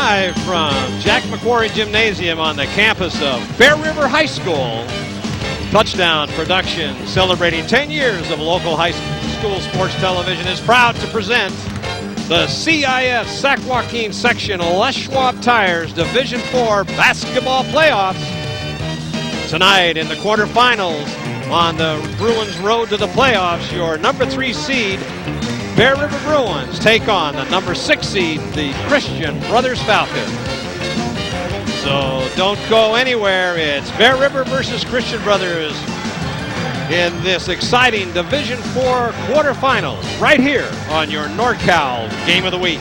live from Jack McCrory Gymnasium on the campus of Bear River High School. Touchdown Production, celebrating 10 years of local high school sports television, is proud to present the CIF Sac-Joaquins section Les Schwab Tires Division IV basketball playoffs. Tonight in the quarterfinals on the Bruins road to the playoffs, your number 3 seed Bear River Bruins take on the number 6 seed, the Christian Brothers Falcons. So don't go anywhere. It's Bear River versus Christian Brothers in this exciting Division IV quarterfinals right here on your NorCal Game of the Week.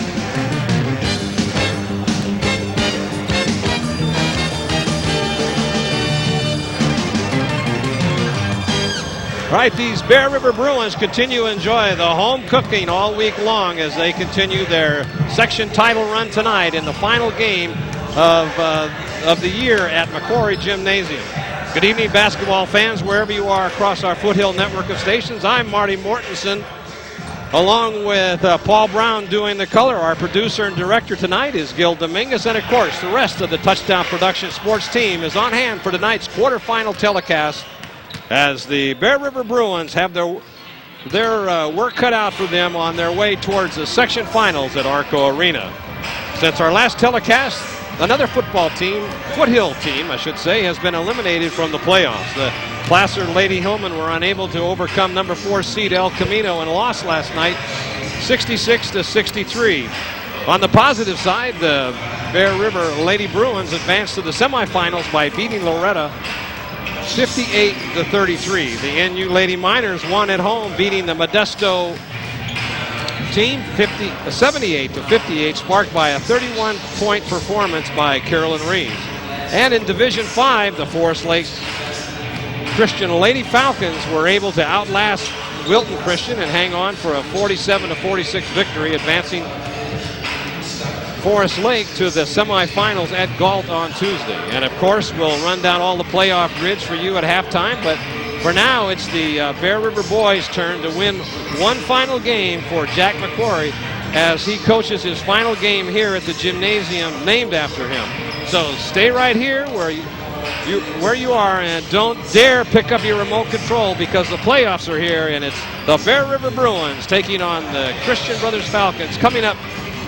All right, these Bear River Bruins continue to enjoy the home cooking all week long as they continue their section title run tonight in the final game of the year at McCrory Gymnasium. Good evening, basketball fans, wherever you are across our Foothill network of stations. I'm Marty Mortensen, along with Paul Brown doing the color. Our producer and director tonight is Gil Dominguez, and of course, the rest of the Touchdown Production sports team is on hand for tonight's quarterfinal telecast, as the Bear River Bruins have their work cut out for them on their way towards the section finals at Arco Arena. Since our last telecast, another football team, Foothill team, I should say, has been eliminated from the playoffs. The Placer Lady Hillmen were unable to overcome number 4 seed El Camino and lost last night 66-63. On the positive side, the Bear River Lady Bruins advanced to the semifinals by beating Loretta 58-33. The NU Lady Miners won at home, beating the Modesto team 78-58, sparked by a 31-point performance by Carolyn Reeves. And in Division V, the Forest Lake Christian Lady Falcons were able to outlast Wilton Christian and hang on for a 47-46 victory, advancing Forest Lake to the semifinals at Galt on Tuesday. And of course, we'll run down all the playoff grids for you at halftime, but for now, it's the Bear River boys' turn to win one final game for Jack McCrory as he coaches his final game here at the gymnasium named after him. So stay right here where you are, and don't dare pick up your remote control, because the playoffs are here, and it's the Bear River Bruins taking on the Christian Brothers Falcons coming up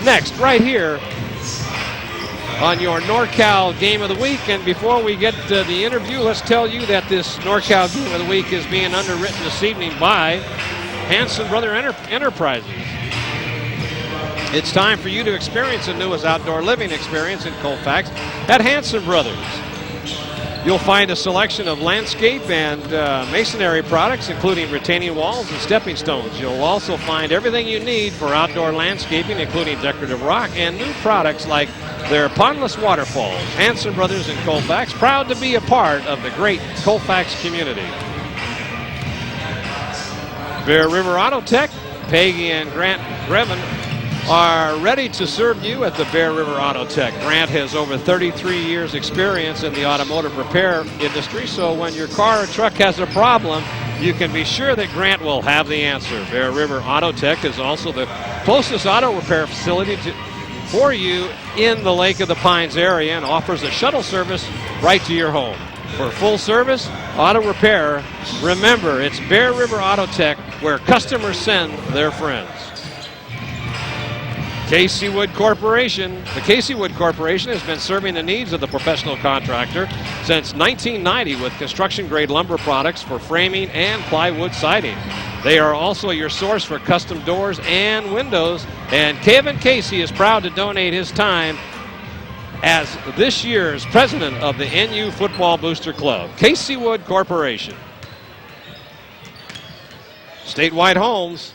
next right here on your NorCal Game of the Week. And before we get to the interview, let's tell you that this NorCal Game of the Week is being underwritten this evening by Hanson Brother Enterprises. It's time for you to experience the newest outdoor living experience in Colfax at Hanson Brothers. You'll find a selection of landscape and masonry products, including retaining walls and stepping stones. You'll also find everything you need for outdoor landscaping, including decorative rock and new products like their pondless waterfalls. Hanson Brothers in Colfax, proud to be a part of the great Colfax community. Bear River Auto Tech, Peggy and Grant Greven are ready to serve you at the Bear River Auto Tech. Grant has over 33 years experience in the automotive repair industry, so when your car or truck has a problem, you can be sure that Grant will have the answer. Bear River Auto Tech is also the closest auto repair facility for you in the Lake of the Pines area and offers a shuttle service right to your home. For full service auto repair, remember, it's Bear River Auto Tech, where customers send their friends. Casey Wood Corporation. The Casey Wood Corporation has been serving the needs of the professional contractor since 1990 with construction-grade lumber products for framing and plywood siding. They are also your source for custom doors and windows, and Kevin Casey is proud to donate his time as this year's president of the NU Football Booster Club. Casey Wood Corporation. Statewide Homes.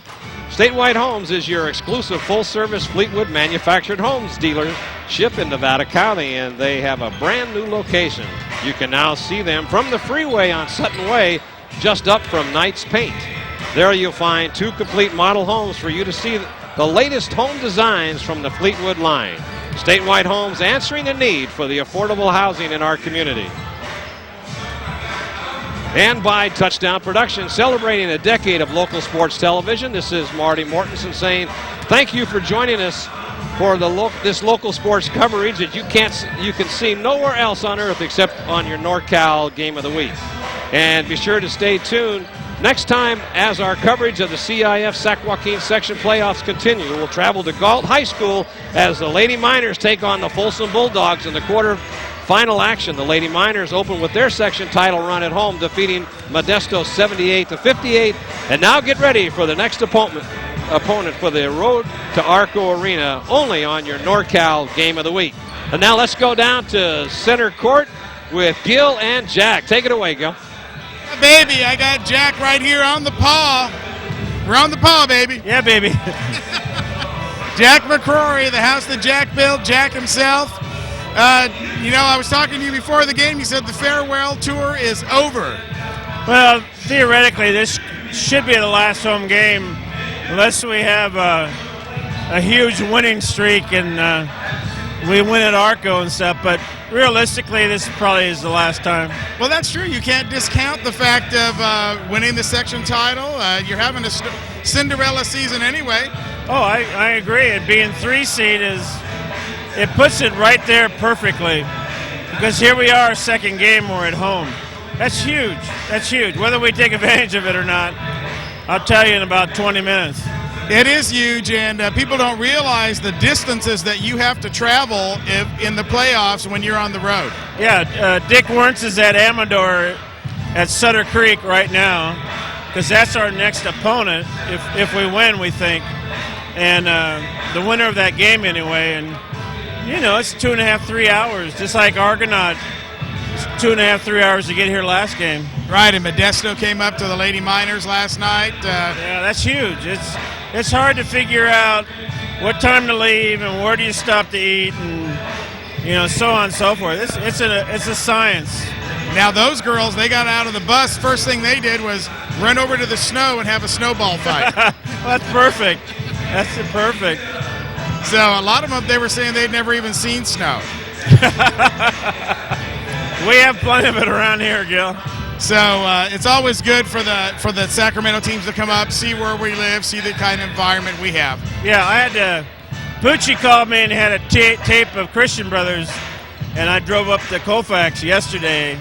Statewide Homes is your exclusive full-service Fleetwood manufactured homes dealership in Nevada County, and they have a brand new location. You can now see them from the freeway on Sutton Way, just up from Knight's Paint. There you'll find 2 complete model homes for you to see the latest home designs from the Fleetwood line. Statewide Homes, answering the need for the affordable housing in our community. and by Touchdown Productions, celebrating a decade of local sports television. This is Marty Mortensen saying thank you for joining us for this local sports coverage that you can see nowhere else on earth except on your NorCal Game of the Week. And be sure to stay tuned next time as our coverage of the CIF Sac-Joaquins section playoffs continue. We'll travel to Galt High School as the Lady Miners take on the Folsom Bulldogs in the quarter-final action. The Lady Miners open with their section title run at home, defeating Modesto 78-58. And now get ready for the next opponent for the road to Arco Arena, only on your NorCal Game of the Week. And now let's go down to center court with Gil and Jack. Take it away, Gil. Yeah, baby, I got Jack right here on the paw. We're on the paw, baby. Yeah, baby. Jack McCrory, the house that Jack built, Jack himself. I was talking to you before the game. You said the farewell tour is over. Well, theoretically, this should be the last home game, unless we have a huge winning streak and we win at Arco and stuff. But realistically, this probably is the last time. Well, that's true. You can't discount the fact of winning the section title. You're having a Cinderella season anyway. Oh, I agree. And being 3 seed it puts it right there perfectly, because here we are, second game, we're at home. That's huge. That's huge. Whether we take advantage of it or not, I'll tell you in about 20 minutes. It is huge, and people don't realize the distances that you have to travel in the playoffs when you're on the road. Yeah, Dick Wentz is at Amador at Sutter Creek right now, because that's our next opponent if we win, we think. And the winner of that game anyway. And, it's 2.5, 3 hours, just like Argonaut. It's 2.5, 3 hours to get here last game. Right, and Modesto came up to the Lady Miners last night. Yeah, that's huge. It's hard to figure out what time to leave and where do you stop to eat and, so on and so forth. It's a science. Now those girls, they got out of the bus. First thing they did was run over to the snow and have a snowball fight. That's perfect. That's perfect. So a lot of them, they were saying they'd never even seen snow. We have plenty of it around here, Gil. So it's always good for the Sacramento teams to come up, see where we live, see the kind of environment we have. Yeah, I had Pucci called me and had a tape of Christian Brothers, and I drove up to Colfax yesterday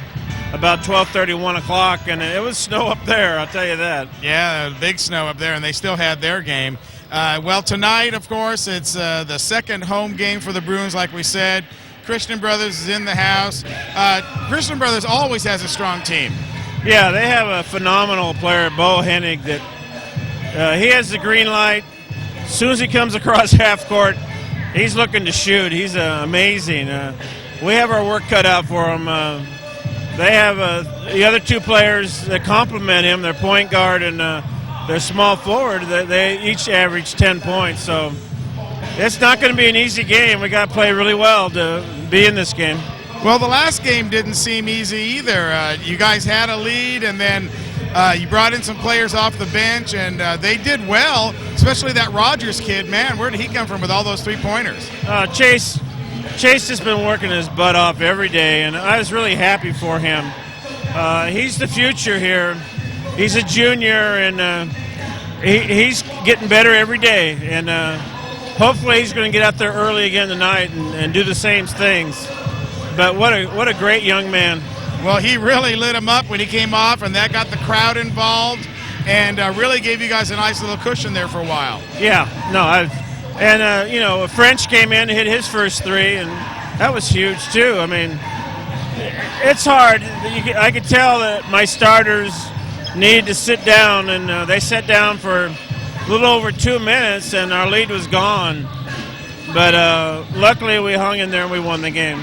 about 12:30, 1 o'clock, and it was snow up there, I'll tell you that. Yeah, big snow up there, and they still had their game. Well, tonight, of course, it's the second home game for the Bruins, like we said. Christian Brothers is in the house. Christian Brothers always has a strong team. Yeah, they have a phenomenal player, Bo Hennig, that he has the green light. As soon as he comes across half court, he's looking to shoot. He's amazing. We have our work cut out for him. They have the other 2 players that complement him, their point guard and their small forward. They each average 10 points. So it's not going to be an easy game. We got to play really well to be in this game. Well, the last game didn't seem easy either. You guys had a lead, and then you brought in some players off the bench, and they did well, especially that Rogers kid. Man, where did he come from with all those 3-pointers? Chase has been working his butt off every day, and I was really happy for him. He's the future here. He's a junior, and he's getting better every day. And hopefully he's going to get out there early again tonight and do the same things. But what a great young man. Well, he really lit him up when he came off, and that got the crowd involved and really gave you guys a nice little cushion there for a while. Yeah, French came in, hit his first 3, and that was huge too. I mean, it's hard. I could tell that my starters needed to sit down, and they sat down for a little over 2 minutes, and our lead was gone. But luckily we hung in there and we won the game.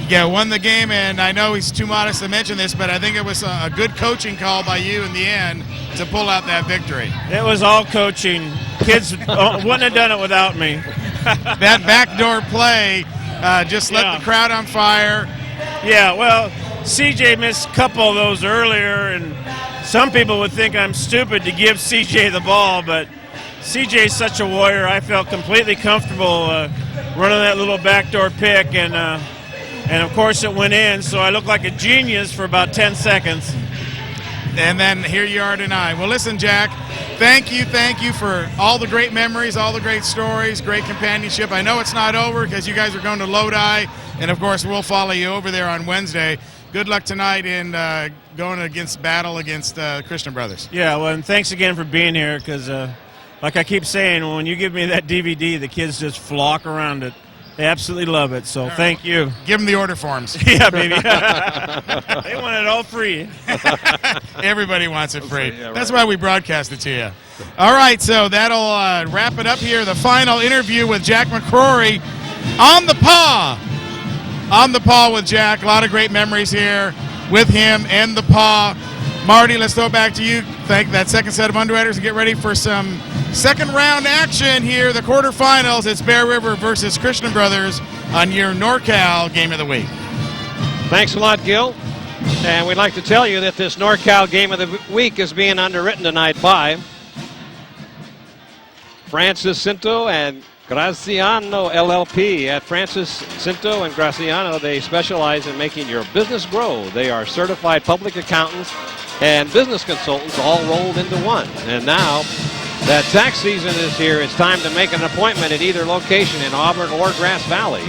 Yeah, won the game, and I know he's too modest to mention this, but I think it was a good coaching call by you in the end to pull out that victory. It was all coaching. Kids wouldn't have done it without me. That backdoor play just lit the crowd on fire. Yeah, well, CJ missed a couple of those earlier, and some people would think I'm stupid to give CJ the ball, but CJ's such a warrior. I felt completely comfortable running that little backdoor pick, and of course it went in, so I looked like a genius for about 10 seconds. And then here you are tonight. Well, listen, Jack, thank you for all the great memories, all the great stories, great companionship. I know it's not over because you guys are going to Lodi, and, of course, we'll follow you over there on Wednesday. Good luck tonight in going against battle against Christian Brothers. Yeah, well, and thanks again for being here because, like I keep saying, when you give me that DVD, the kids just flock around it. They absolutely love it, so thank you. Give them the order forms. Yeah, baby. They want it all free. Everybody wants it free. Yeah, right. That's why we broadcast it to you. All right, so that'll wrap it up here. The final interview with Jack McCrory on the paw. On the paw with Jack. A lot of great memories here with him and the paw. Marty, let's throw it back to you. Thank that second set of underwriters and get ready for some second round action here, the quarterfinals. It's Bear River versus Christian Brothers on your NorCal Game of the Week. Thanks a lot, Gil. And we'd like to tell you that this NorCal Game of the Week is being underwritten tonight by Francis Cinto and Graciano LLP. At Francis Cinto and Graciano, they specialize in making your business grow. They are certified public accountants and business consultants all rolled into one. And now that tax season is here, it's time to make an appointment at either location in Auburn or Grass Valley.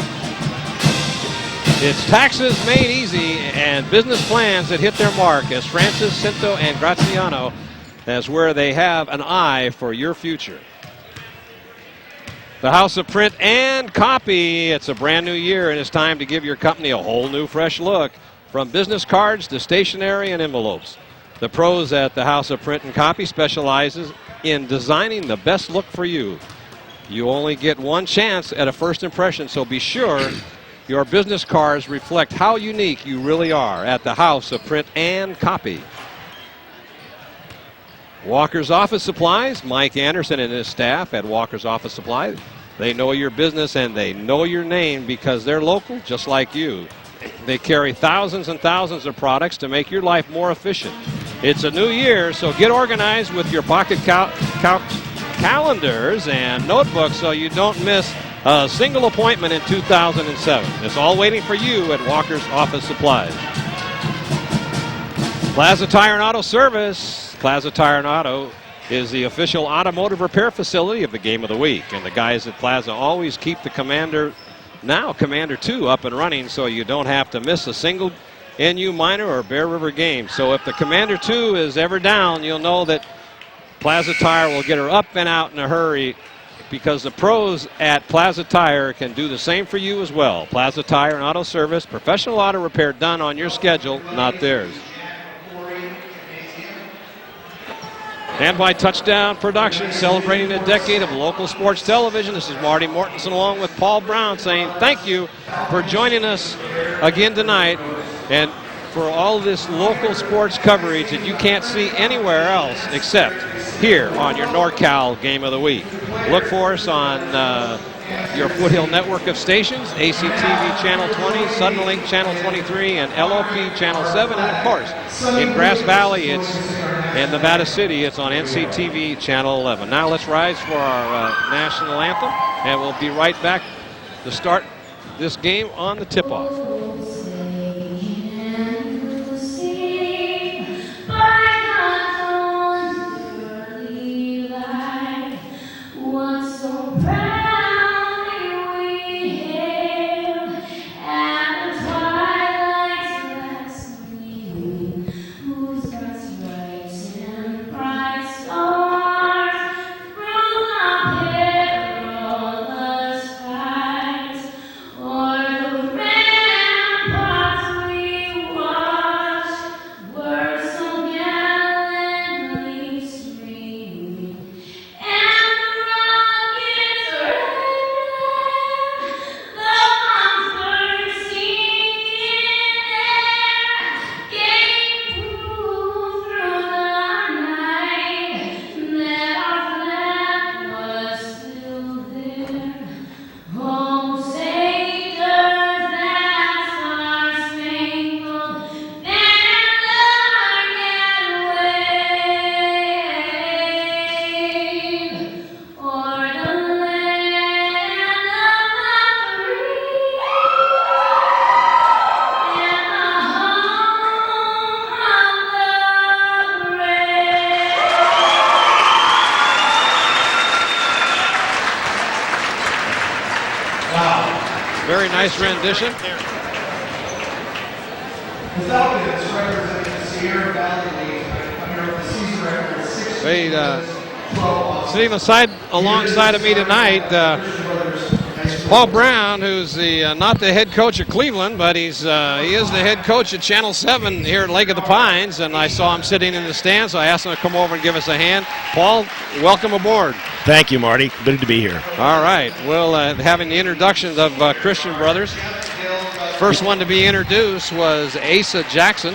It's taxes made easy and business plans that hit their mark as Francis Cinto and Graciano, as where they have an eye for your future. The House of Print and Copy. It's a brand new year and it's time to give your company a whole new fresh look, from business cards to stationery and envelopes. The pros at the House of Print and Copy specializes in designing the best look for you. You only get one chance at a first impression, so be sure your business cards reflect how unique you really are at the House of Print and Copy. Walker's Office Supplies. Mike Anderson and his staff at Walker's Office Supply. They know your business and they know your name because they're local just like you. They carry thousands and thousands of products to make your life more efficient. It's a new year, so get organized with your pocket calendars and notebooks so you don't miss a single appointment in 2007. It's all waiting for you at Walker's Office Supplies. Plaza Tire and Auto Service. Plaza Tire and Auto is the official automotive repair facility of the Game of the Week. And the guys at Plaza always keep the Commander 2 up and running so you don't have to miss a single NU Minor or Bear River game. So if the Commander 2 is ever down, you'll know that Plaza Tire will get her up and out in a hurry, because the pros at Plaza Tire can do the same for you as well. Plaza Tire and Auto Service, professional auto repair done on your schedule, not theirs. And by Touchdown Productions, celebrating a decade of local sports television. This is Marty Mortensen along with Paul Brown saying thank you for joining us again tonight and for all this local sports coverage that you can't see anywhere else except here on your NorCal Game of the Week. Look for us on your Foothill network of stations, ACTV Channel 20, Suddenlink Channel 23, and LOP Channel 7. And, of course, in Grass Valley, and Nevada City, it's on NCTV Channel 11. Now let's rise for our national anthem, and we'll be right back to start this game on the tip-off. Very nice rendition. Sitting alongside of me tonight, Paul Brown, who's not the head coach of Cleveland, but he is the head coach at Channel 7 here at Lake of the Pines, and I saw him sitting in the stands, so I asked him to come over and give us a hand. Paul, welcome aboard. Thank you, Marty. Good to be here. All right. Well, having the introductions of Christian Brothers. First one to be introduced was Asa Jackson,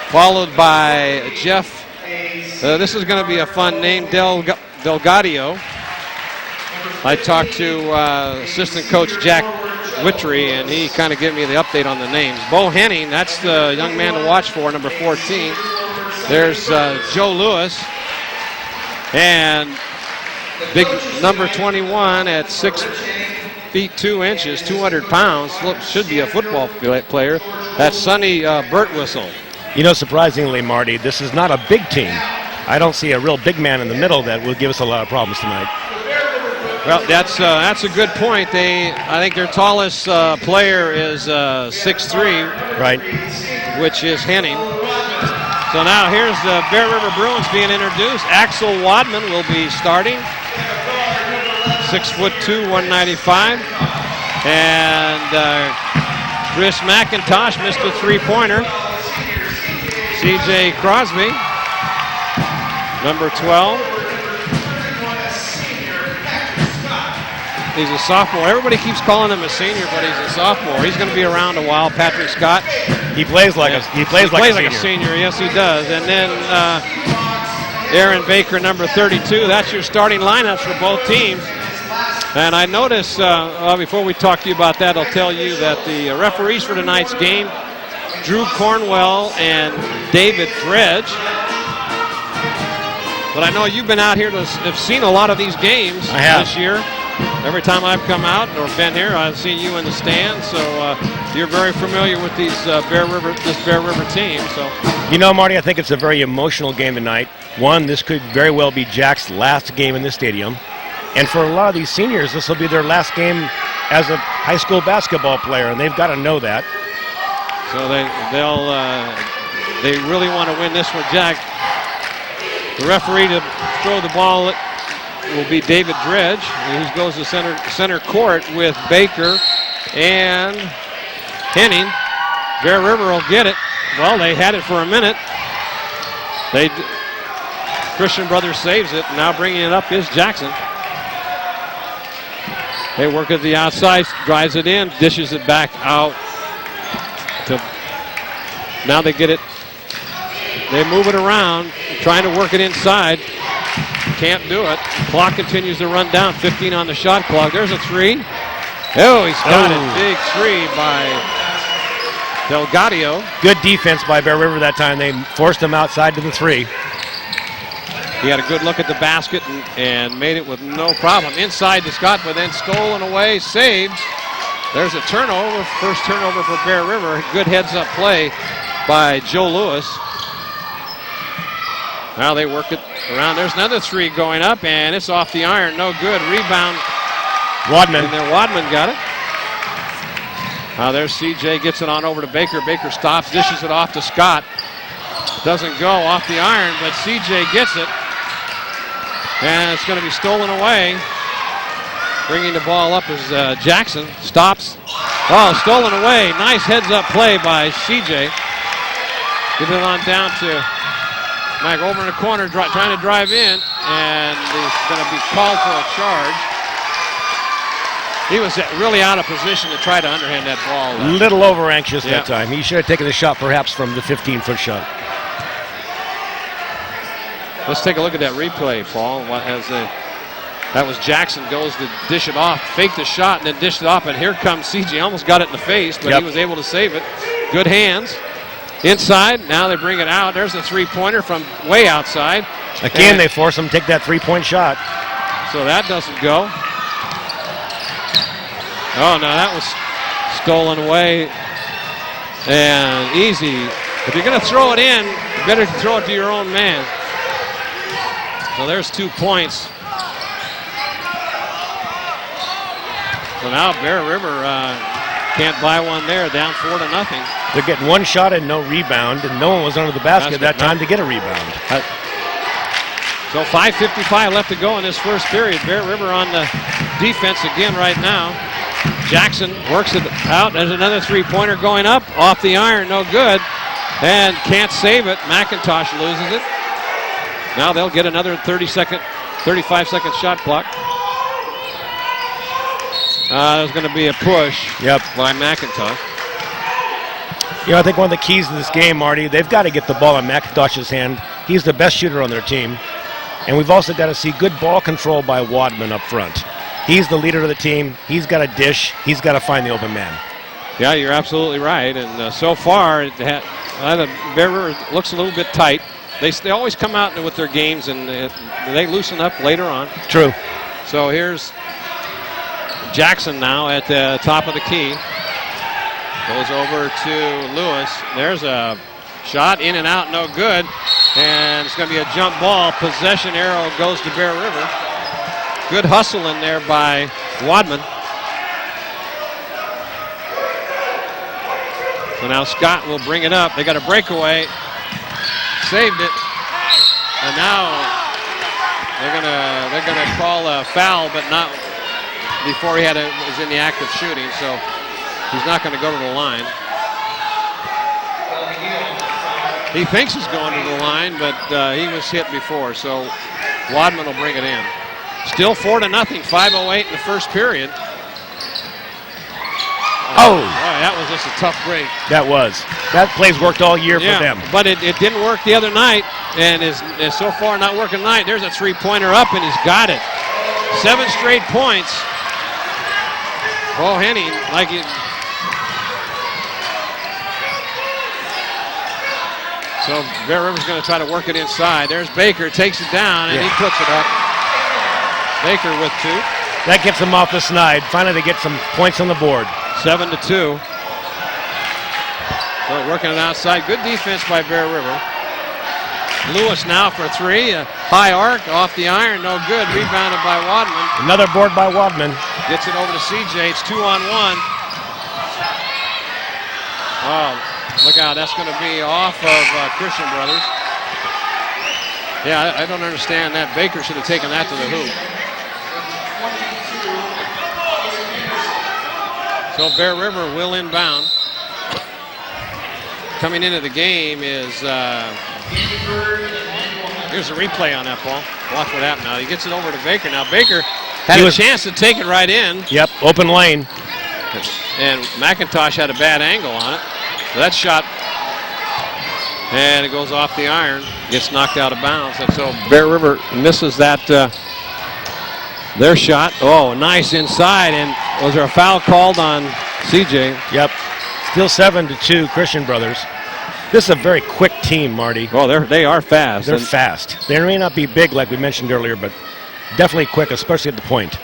followed by Jeff. This is going to be a fun name, Delgadio. I talked to assistant coach Jack Wittry, and he kind of gave me the update on the names. Bo Henning, that's the young man to watch for, number 14. There's Joe Lewis, and big number 21 at 6 feet 2 inches, 200 pounds, should be a football player. That's Sonny Birtwhistle. You know, surprisingly, Marty, this is not a big team. I don't see a real big man in the middle that will give us a lot of problems tonight. Well, that's a good point. I think their tallest player is 6'3", right, which is Henning. So now here's the Bear River Bruins being introduced. Axel Wadman will be starting, 6'2", 195, and Chris McIntosh missed a three-pointer. C.J. Crosby, number 12. He's a sophomore. Everybody keeps calling him a senior, but he's a sophomore. He's going to be around a while. Patrick Scott. He plays like a senior. Yes, he does. And then Aaron Baker, number 32. That's your starting lineups for both teams. And I noticed, before we talk to you about that, I'll tell you that the referees for tonight's game, Drew Cornwell and David Dredge. But I know you've been out here to have seen a lot of these games this year. Every time I've come out or been here, I've seen you in the stands. So you're very familiar with this Bear River team. So, you know, Marty, I think it's a very emotional game tonight. One, this could very well be Jack's last game in the stadium, and for a lot of these seniors, this will be their last game as a high school basketball player, and they've got to know that. So they really want to win this one, Jack. The referee to throw the ball will be David Dredge, who goes to center court with Baker and Henning. Bear River will get it. Well, they had it for a minute. Christian Brothers saves it. Now bringing it up is Jackson. They work at the outside, drives it in, dishes it back out. Now they get it. They move it around, trying to work it inside. Can't do it. Clock continues to run down. 15 on the shot clock. There's a three. Oh, he's got it. Big three by Delgadio. Good defense by Bear River that time. They forced him outside to the three. He had a good look at the basket and made it with no problem. Inside to Scott, but then stolen away, saved. There's a turnover. First turnover for Bear River. Good heads-up play by Joe Lewis. Now they work it around. There's another three going up, and it's off the iron. No good. Rebound. Wadman. And then Wadman got it. Now there's CJ, gets it on over to Baker. Baker stops, dishes it off to Scott. Doesn't go off the iron, but CJ gets it. And it's going to be stolen away. Bringing the ball up is Jackson. Stops. Oh, stolen away. Nice heads-up play by CJ. Get it on down to Mac over in the corner, trying to drive in, and he's going to be called for a charge. He was really out of position to try to underhand that ball. Little over anxious that time. He should have taken the shot perhaps from the 15-foot shot. Let's take a look at that replay, Paul. That was Jackson goes to dish it off, fake the shot, and then dish it off, and here comes CJ. Almost got it in the face, but he was able to save it. Good hands. Inside, now they bring it out. There's a three-pointer from way outside. Again, they force him to take that three-point shot. So that doesn't go. Oh, no, that was stolen away. And easy. If you're going to throw it in, you better throw it to your own man. So there's 2 points. So now Bear River can't buy one there, down 4-0. They're getting one shot and no rebound, and no one was under the basket that time to get a rebound. So 5:55 left to go in this first period. Bear River on the defense again right now. Jackson works it out. There's another three-pointer going up. Off the iron, no good. And can't save it. McIntosh loses it. Now they'll get another 35-second shot clock. There's going to be a push by McIntosh. You know, I think one of the keys to this game, Marty, they've got to get the ball in McIntosh's hand. He's the best shooter on their team. And we've also got to see good ball control by Wadman up front. He's the leader of the team. He's got to dish. He's got to find the open man. Yeah, you're absolutely right. And so far, the Bear River looks a little bit tight. They always come out with their games, and they loosen up later on. True. So here's Jackson now at the top of the key. Goes over to Lewis. There's a shot in and out, no good. And it's going to be a jump ball. Possession arrow goes to Bear River. Good hustle in there by Wadman. So now Scott will bring it up. They got a breakaway. Saved it. And now they're gonna call a foul, but not before was in the act of shooting. So he's not going to go to the line. He thinks he's going to the line, but he was hit before. So Wadman will bring it in. Still 4-0, 5:08 in the first period. Oh, boy, that was just a tough break. That play's worked all year for them. But it didn't work the other night, and is so far not working tonight. There's a three-pointer up, and he's got it. 7 straight points. Bo Henning, like it. So Bear River's going to try to work it inside. There's Baker, takes it down, and he puts it up. Baker with 2. That gets them off the snide. Finally, they get some points on the board. 7-2. So working it outside. Good defense by Bear River. Lewis now for 3. A high arc off the iron. No good. Rebounded by Wadman. Another board by Wadman. Gets it over to CJ. It's 2-on-1. Oh, look out. That's going to be off of Christian Brothers. Yeah, I don't understand that. Baker should have taken that to the hoop. So Bear River will inbound. Coming into the game is, here's a replay on that ball. Watch what happened now. He gets it over to Baker. Now Baker had a chance to take it right in. Yep, open lane. And McIntosh had a bad angle on it. So that shot, and it goes off the iron, gets knocked out of bounds. And so Bear River misses that, their shot. Oh, nice inside. And was there a foul called on CJ? Yep. Still 7-2, Christian Brothers. This is a very quick team, Marty. Oh, they are fast. They're fast. They may not be big like we mentioned earlier, but definitely quick, especially at the point.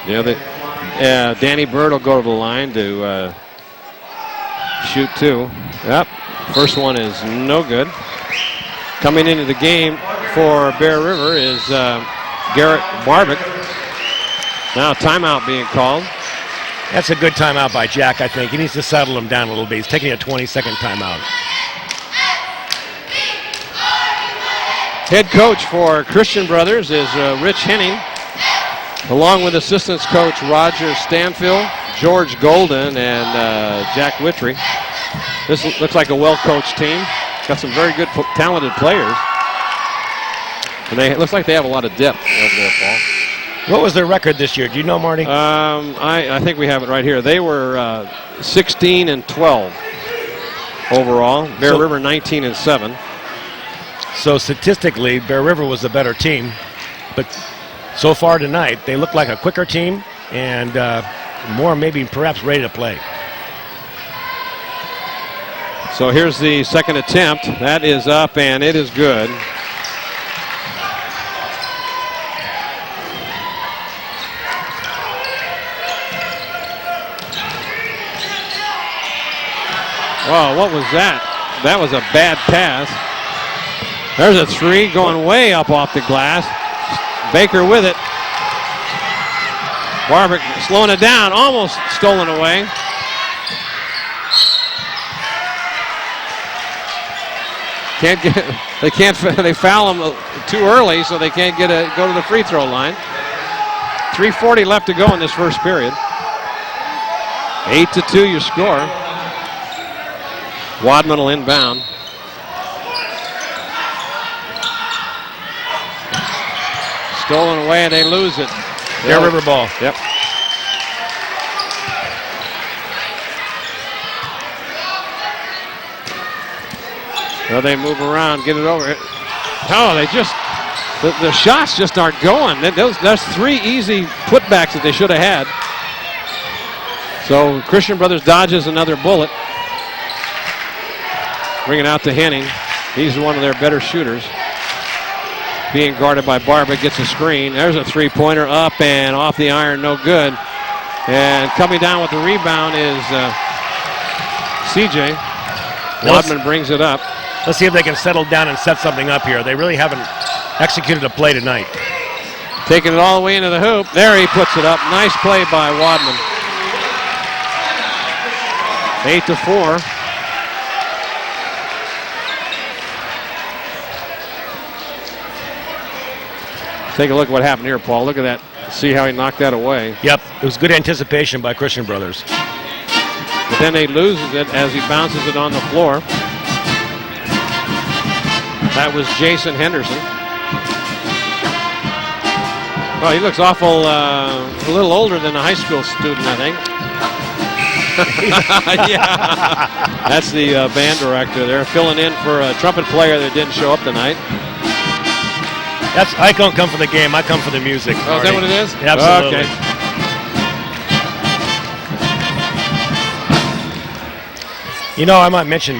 Yeah, Danny Bird will go to the line to shoot 2. Yep. First one is no good. Coming into the game for Bear River is Garrett Barbick. Now timeout being called. That's a good timeout by Jack, I think. He needs to settle him down a little bit. He's taking a 20-second timeout. Head coach for Christian Brothers is Rich Henning, along with assistants coach Roger Stanfield, George Golden, and Jack Wittry. This looks like a well-coached team. Got some very good, talented players. And it looks like they have a lot of depth over there, Paul. What was their record this year? Do you know, Marty? I think we have it right here. They were 16-12 overall. Bear River 19-7. So statistically, Bear River was the better team. But so far tonight, they look like a quicker team and more maybe perhaps ready to play. So here's the second attempt. That is up, and it is good. Wow, what was that? That was a bad pass. There's a 3 going way up off the glass. Baker with it. Barbic slowing it down, almost stolen away. They foul him too early, so they can't go to the free throw line. 3:40 left to go in this first period. 8-2 your score. Wadman will inbound. Stolen away, and they lose it. Bear River ball. Yep. Well, they move around, get it over. Oh, they just, the shots just aren't going. That's 3 easy putbacks that they should have had. So Christian Brothers dodges another bullet. Bring it out to Henning. He's one of their better shooters. Being guarded by Barbic, gets a screen. There's a three-pointer up and off the iron, no good. And coming down with the rebound is CJ. Wadman brings it up. Let's see if they can settle down and set something up here. They really haven't executed a play tonight. Taking it all the way into the hoop. There he puts it up. Nice play by Wadman. 8-4. Take a look at what happened here, Paul. Look at that. See how he knocked that away. Yep, it was good anticipation by Christian Brothers. But then he loses it as he bounces it on the floor. That was Jason Henderson. Oh, he looks awful, a little older than a high school student, I think. Yeah, that's the band director there, filling in for a trumpet player that didn't show up tonight. I don't come for the game. I come for the music. Oh, is that what it is? Yeah, absolutely. Okay. You know, I might mention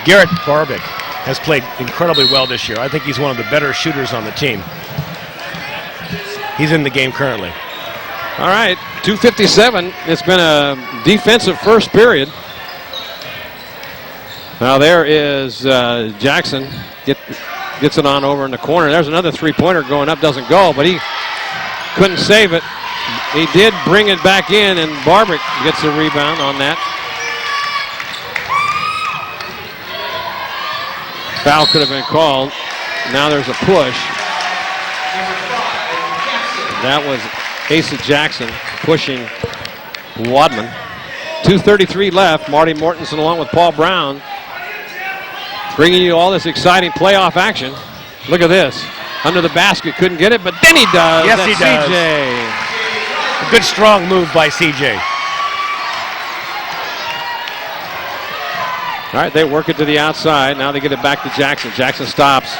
Garrett Barbic has played incredibly well this year. I think he's one of the better shooters on the team. He's in the game currently. All right, 2:57. It's been a defensive first period. Now there is Jackson. Gets it on over in the corner. There's another three-pointer going up, doesn't go, but he couldn't save it. He did bring it back in, and Barbic gets the rebound on that. Foul could have been called. Now there's a push. That was Asa Jackson pushing Wadman. 2:33 left. Marty Mortensen along with Paul Brown, bringing you all this exciting playoff action. Look at this. Under the basket, couldn't get it, but then he does. Yes, he does. CJ. A good, strong move by CJ. All right, they work it to the outside. Now they get it back to Jackson. Jackson stops.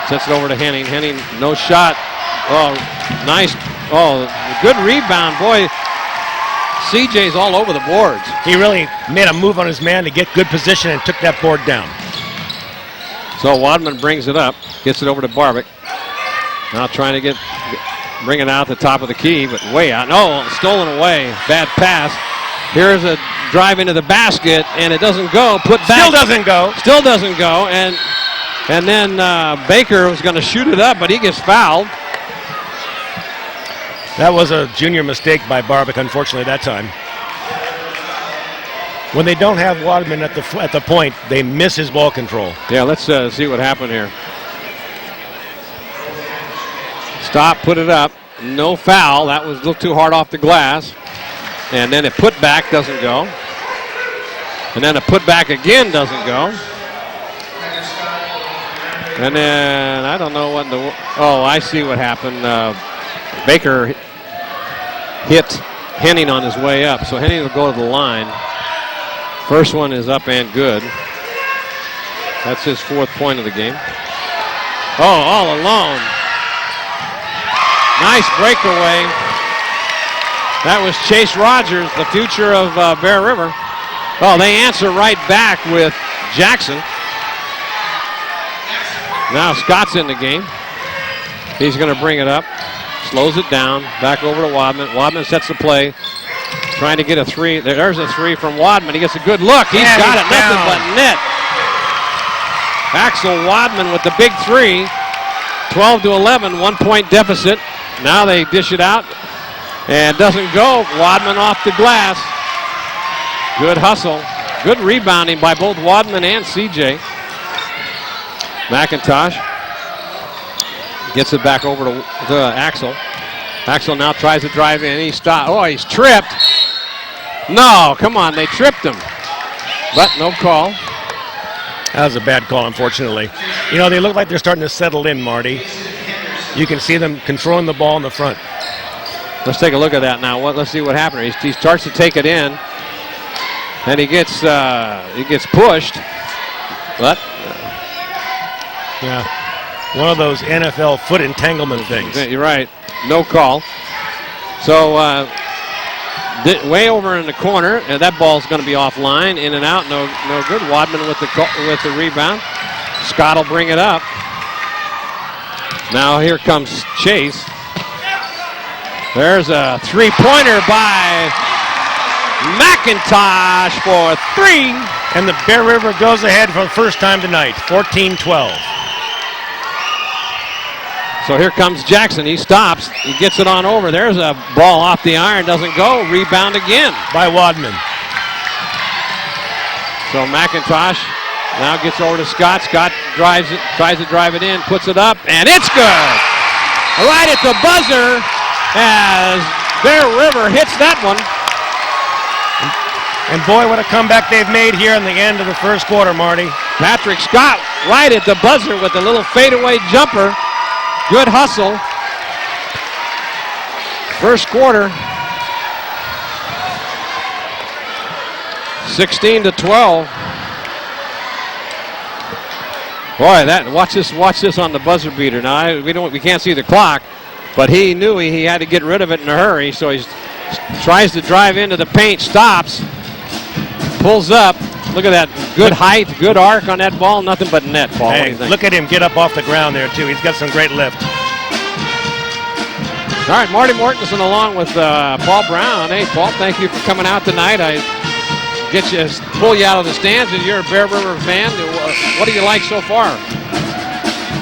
Sets it over to Henning. Henning, no shot. Oh, nice. Oh, good rebound. Boy, CJ's all over the boards. He really made a move on his man to get good position and took that board down. So Wadman brings it up, gets it over to Barbic. Now trying to bring it out the top of the key, but way out. No, stolen away. Bad pass. Here's a drive into the basket, and it doesn't go. Put back. Still doesn't go. Still doesn't go. And then Baker was going to shoot it up, but he gets fouled. That was a junior mistake by Barbic, unfortunately, that time. When they don't have Wadman at the point, they miss his ball control. Yeah, let's see what happened here. Stop, put it up. No foul. That was a little too hard off the glass. And then a put back doesn't go. And then a put back again doesn't go. And then I don't know what oh, I see what happened. Baker hit Henning on his way up, so Henning will go to the line. First one is up and good. That's his 4th point of the game. Oh, all alone. Nice breakaway. That was Chase Rogers, the future of Bear River. Oh, they answer right back with Jackson. Now Scott's in the game. He's going to bring it up. Slows it down. Back over to Wadman. Wadman sets the play. Trying to get a three. There's a three from Wadman. He gets a good look. He's got it. Nothing but net. Axel Wadman with the big three. 12-11, 1-point deficit. Now they dish it out. And doesn't go. Wadman off the glass. Good hustle. Good rebounding by both Wadman and CJ. McIntosh gets it back over to Axel. Axel now tries to drive in. He stopped. Oh, he's tripped. No, come on. They tripped him. But no call. That was a bad call, unfortunately. You know, they look like they're starting to settle in, Marty. You can see them controlling the ball in the front. Let's take a look at that now. Let's see what happened. He starts to take it in, and he gets pushed. But yeah, one of those NFL foot entanglement things. You're right. No call. So way over in the corner, and that ball's going to be offline, in and out. No good. Wadman with the rebound. Scott will bring it up. Now here comes Chase. There's a three-pointer by McIntosh for 3. And the Bear River goes ahead for the first time tonight, 14-12. So here comes Jackson. He stops. He gets it on over. There's a ball off the iron. Doesn't go. Rebound again by Wadman. So McIntosh now gets over to Scott. Scott drives it, tries to drive it in, puts it up, and it's good. Right at the buzzer as Bear River hits that one. And boy, what a comeback they've made here in the end of the first quarter, Marty. Patrick Scott right at the buzzer with a little fadeaway jumper. Good hustle. First quarter. 16-12. Boy, watch this on the buzzer beater. Now we can't see the clock, but he knew he had to get rid of it in a hurry, so he tries to drive into the paint, stops, pulls up. Look at that, good height, good arc on that ball, nothing but net, Paul. Hey, look at him get up off the ground there too. He's got some great lift. All right, Marty Mortensen along with Paul Brown. Hey, Paul, thank you for coming out tonight. I pull you out of the stands, and you're a Bear River fan. What do you like so far?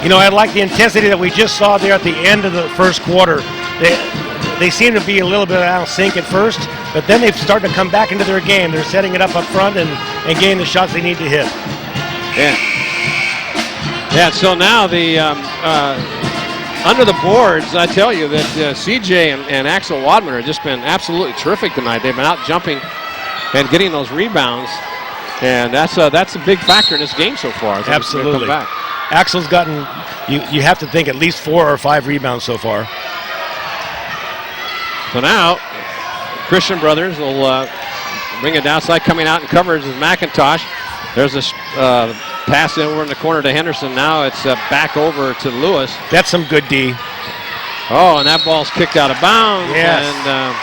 You know, I like the intensity that we just saw there at the end of the first quarter. They seem to be a little bit out of sync at first, but then they've started to come back into their game. They're setting it up front and getting the shots they need to hit. Yeah, so now the under the boards, I tell you that CJ and Axel Wadman have just been absolutely terrific tonight. They've been out jumping and getting those rebounds, and that's a big factor in this game so far. Absolutely. Axel's gotten, you have to think, at least 4 or 5 rebounds so far. So now, Christian Brothers will bring it outside. Coming out and covers is McIntosh. There's a pass over in the corner to Henderson. Now it's back over to Lewis. That's some good D. Oh, and that ball's kicked out of bounds. Yes. And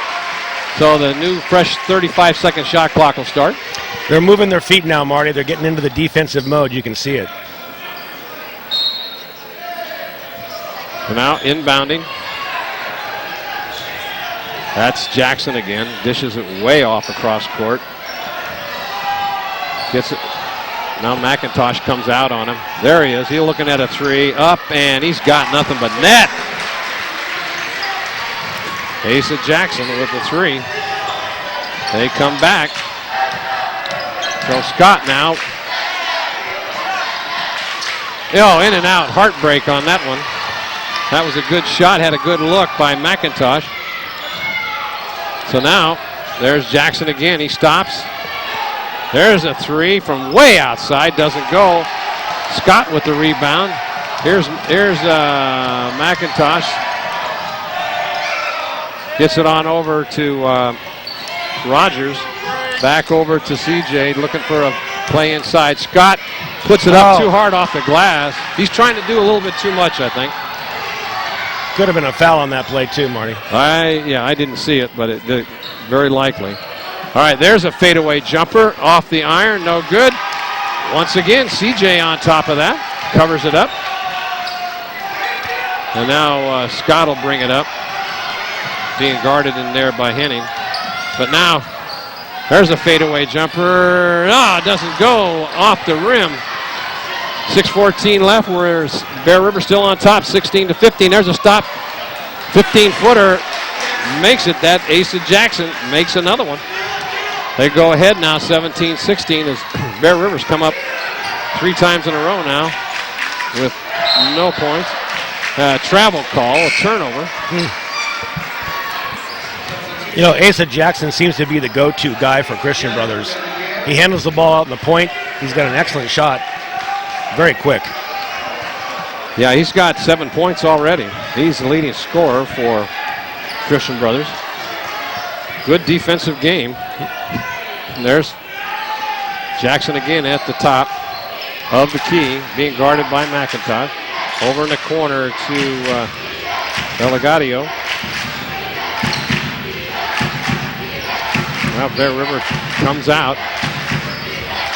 so the new fresh 35-second shot clock will start. They're moving their feet now, Marty. They're getting into the defensive mode. You can see it. So now inbounding. That's Jackson again. Dishes it way off across court. Gets it. Now McIntosh comes out on him. There he is. He's looking at a 3. Up, and he's got nothing but net. Asa Jackson with the 3. They come back. So Scott now. Oh, in and out. Heartbreak on that one. That was a good shot. Had a good look by McIntosh. So now, there's Jackson again. He stops. There's a 3 from way outside. Doesn't go. Scott with the rebound. Here's McIntosh. Gets it on over to Rogers. Back over to CJ, looking for a play inside. Scott puts it up too hard off the glass. He's trying to do a little bit too much, I think. Could have been a foul on that play too, Marty. I didn't see it, but it very likely. All right, there's a fadeaway jumper off the iron, no good. Once again, CJ on top of that, covers it up. And now Scott will bring it up, being guarded in there by Henning. But now, there's a fadeaway jumper. It doesn't go off the rim. 6:14 left. Bear River still on top, 16-15. There's a stop. 15-footer makes it. That Asa Jackson makes another one. They go ahead now 17-16 as Bear Rivers come up 3 times in a row now with no points. Travel call, a turnover. You know, Asa Jackson seems to be the go-to guy for Christian Brothers. He handles the ball out in the point. He's got an excellent shot. Very quick. Yeah, he's got 7 points already. He's the leading scorer for Christian Brothers. Good defensive game. And there's Jackson again at the top of the key, being guarded by McIntosh. Over in the corner to Delegadio. Well, Bear River comes out.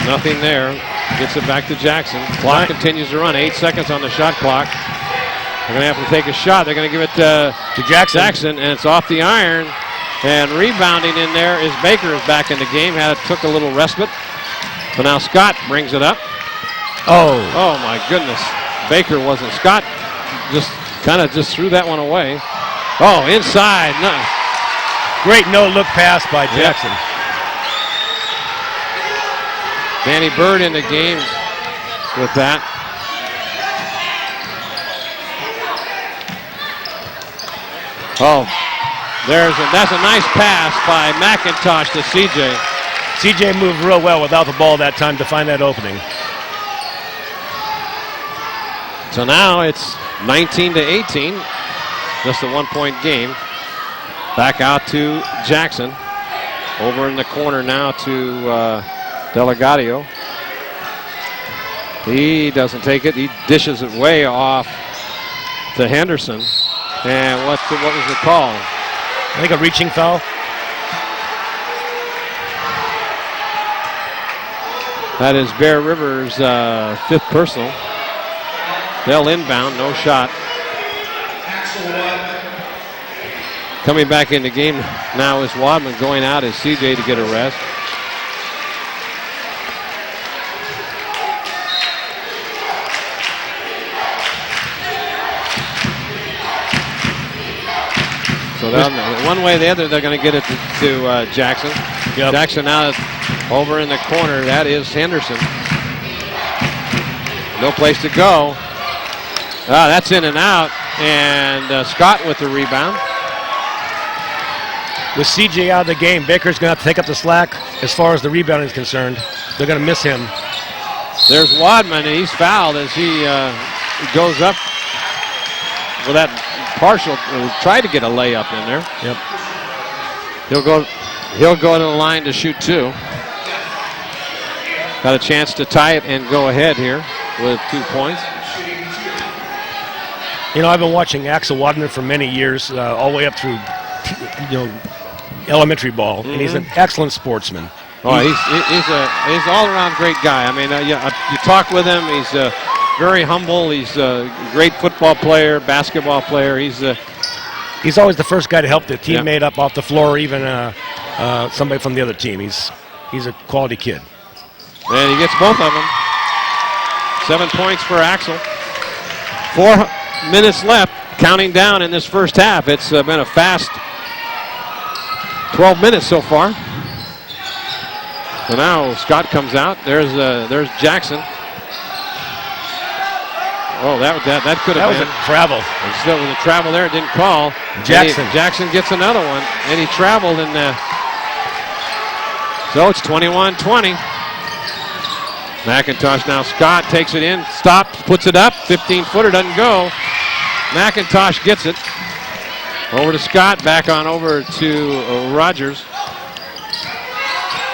Nothing there. Gets it back to Jackson. Clock continues to run. 8 seconds on the shot clock. They're going to have to take a shot. They're going to give it to Jackson, and it's off the iron. And rebounding in there is Baker is back in the game. Took a little respite. But now Scott brings it up. Oh my goodness. Baker wasn't. Scott just threw that one away. Oh, inside. No. Great no-look pass by Jackson. Yep. Danny Bird in the game with that. Oh, that's a nice pass by McIntosh to CJ. CJ moved real well without the ball that time to find that opening. So now it's 19-18, just a 1-point game. Back out to Jackson. Over in the corner now to Delegadio. He doesn't take it. He dishes it way off to Henderson. And what was the call? I think a reaching foul. That is Bear Rivers' 5th personal. They'll inbound, no shot. Coming back in the game now is Wadman. Going out is CJ to get a rest. So one way or the other, they're going to get it to Jackson. Yep. Jackson now over in the corner. That is Henderson. No place to go. That's in and out. And Scott with the rebound. With CJ out of the game, Baker's going to have to take up the slack as far as the rebounding is concerned. They're going to miss him. There's Wadman, and he's fouled as he goes up with that partial. Tried to get a layup in there. Yep. He'll go to the line to shoot 2. Got a chance to tie it and go ahead here with 2 points. You know, I've been watching Axel Wadman for many years, all the way up through, elementary ball, and he's an excellent sportsman. Oh, he's an all-around great guy. I mean, you talk with him. He's very humble. He's a great football player, basketball player. He's always the first guy to help the teammate up off the floor, even somebody from the other team. He's a quality kid. And he gets both of them. 7 points for Axel. 4 minutes left, counting down in this first half. It's been a fast 12 minutes so far. So now Scott comes out. There's Jackson. Oh, that could have been. That was a travel. Still with a travel there, it didn't call. Jackson gets another one, and he traveled, and so it's 21-20. McIntosh now. Scott takes it in, stops, puts it up. 15-footer doesn't go. McIntosh gets it. Over to Scott, back on over to Rogers.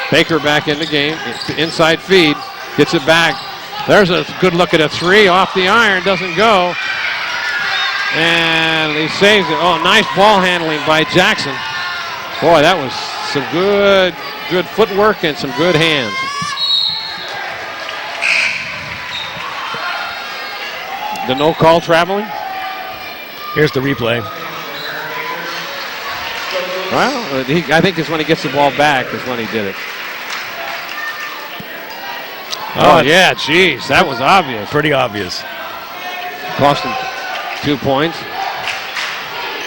Baker back in the game. Inside feed, gets it back. There's a good look at a 3 off the iron, doesn't go. And he saves it. Oh, nice ball handling by Jackson. Boy, that was some good footwork and some good hands. The no call traveling. Here's the replay. Well, I think it's when he gets the ball back is when he did it. Oh, yeah, geez, that was obvious. Pretty obvious. Cost him 2 points.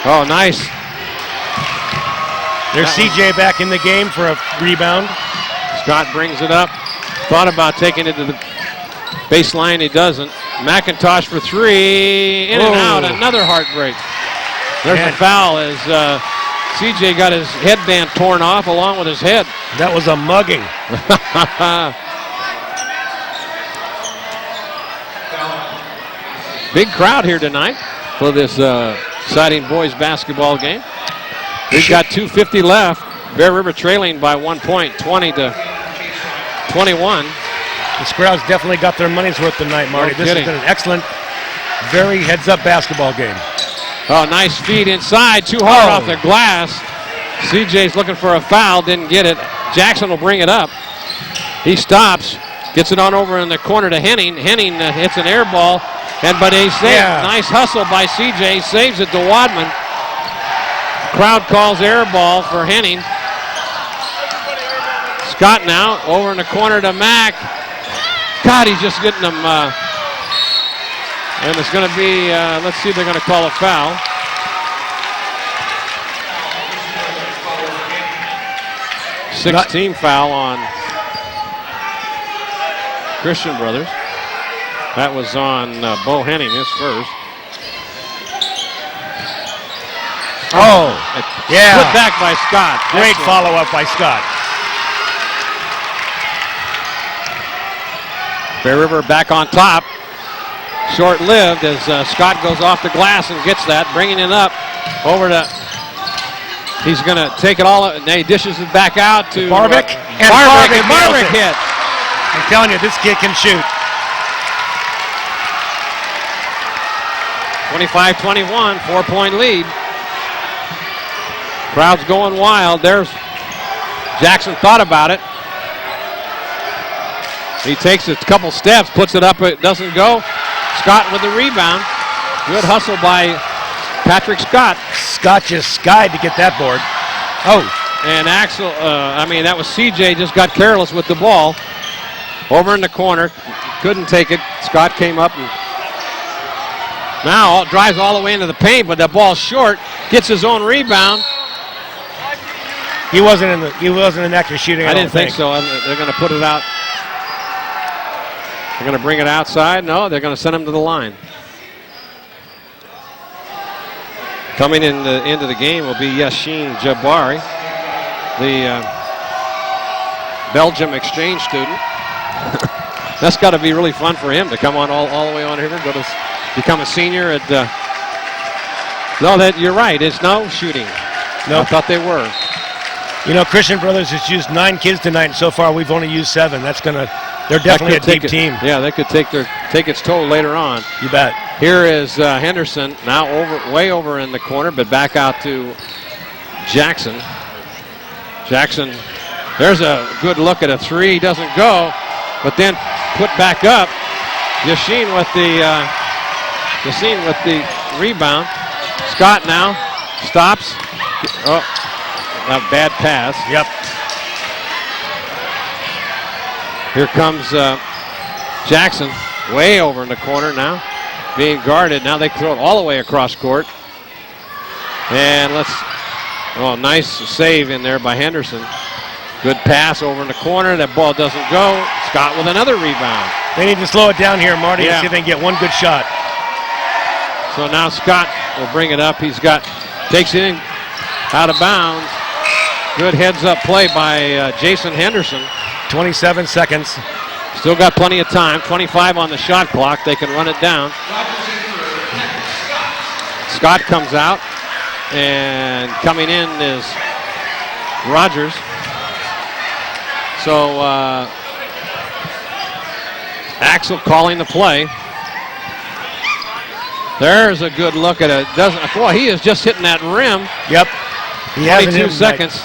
Oh, nice There's CJ back in the game for a rebound. Scott brings it up. Thought about taking it to the baseline. He doesn't. McIntosh for three. In and out. Another heartbreak. There's a foul as CJ got his headband torn off along with his head. That was a mugging. Big crowd here tonight for this exciting boys basketball game. We've got 2:50 left. Bear River trailing by 1 point, 20-21. This crowd's definitely got their money's worth tonight, Marty. No this kidding. has been an excellent, very heads-up basketball game. Oh, nice feed inside. Too hard off the glass. CJ's looking for a foul. Didn't get it. Jackson will bring it up. He stops. Gets it on over in the corner to Henning. Henning hits an air ball. But he saves. Nice hustle by CJ. Saves it to Wadman. Crowd calls air ball for Henning. Scott now over in the corner to Mack. God, he's just getting them. And it's going to be, let's see if they're going to call a foul. Team foul on Christian Brothers. That was on Bo Henning, his first. Put back by Scott. Great follow-up by Scott. Bear River back on top. Short-lived as Scott goes off the glass and gets that, bringing it up over to. He's going to take it all. And he dishes it back out to Barbic. And Barbic hit. I'm telling you, this kid can shoot. 25-21, 4-point lead. Crowd's going wild. There's Jackson thought about it. He takes a couple steps, puts it up, it doesn't go. Scott with the rebound. Good hustle by Patrick Scott. Scott just skied to get that board. And Axel, that was CJ, just got careless with the ball. Over in the corner, couldn't take it. Scott came up and now drives all the way into the paint, but the ball's short. Gets his own rebound. He wasn't in active shooting. I didn't think so. They're going to put it out. They're going to bring it outside. No, they're going to send him to the line. Coming into the game will be Yashin Jabari, the Belgium exchange student. That's got to be really fun for him to come on all the way on here, go to become a senior at. No, you're right. It's no shooting. No, I thought they were. You know, Christian Brothers has used 9 kids tonight, and so far we've only used 7. They're definitely a deep team. Yeah, they could take its toll later on. You bet. Here is Henderson now way over in the corner, but back out to Jackson. Jackson, there's a good look at a three. Doesn't go, but then put back up. Yashin with the rebound. Scott now stops. A bad pass. Yep. Here comes Jackson, way over in the corner now, being guarded. Now they throw it all the way across court. And nice save in there by Henderson. Good pass over in the corner. That ball doesn't go. Scott with another rebound. They need to slow it down here, Marty, and see if they can get one good shot. So now Scott will bring it up. Takes it in, out of bounds. Good heads-up play by Jason Henderson. 27 seconds. Still got plenty of time. 25 on the shot clock. They can run it down. Scott comes out, and coming in is Rogers. So Axel calling the play. There's a good look at it. He is just hitting that rim. Yep. He has 22 seconds.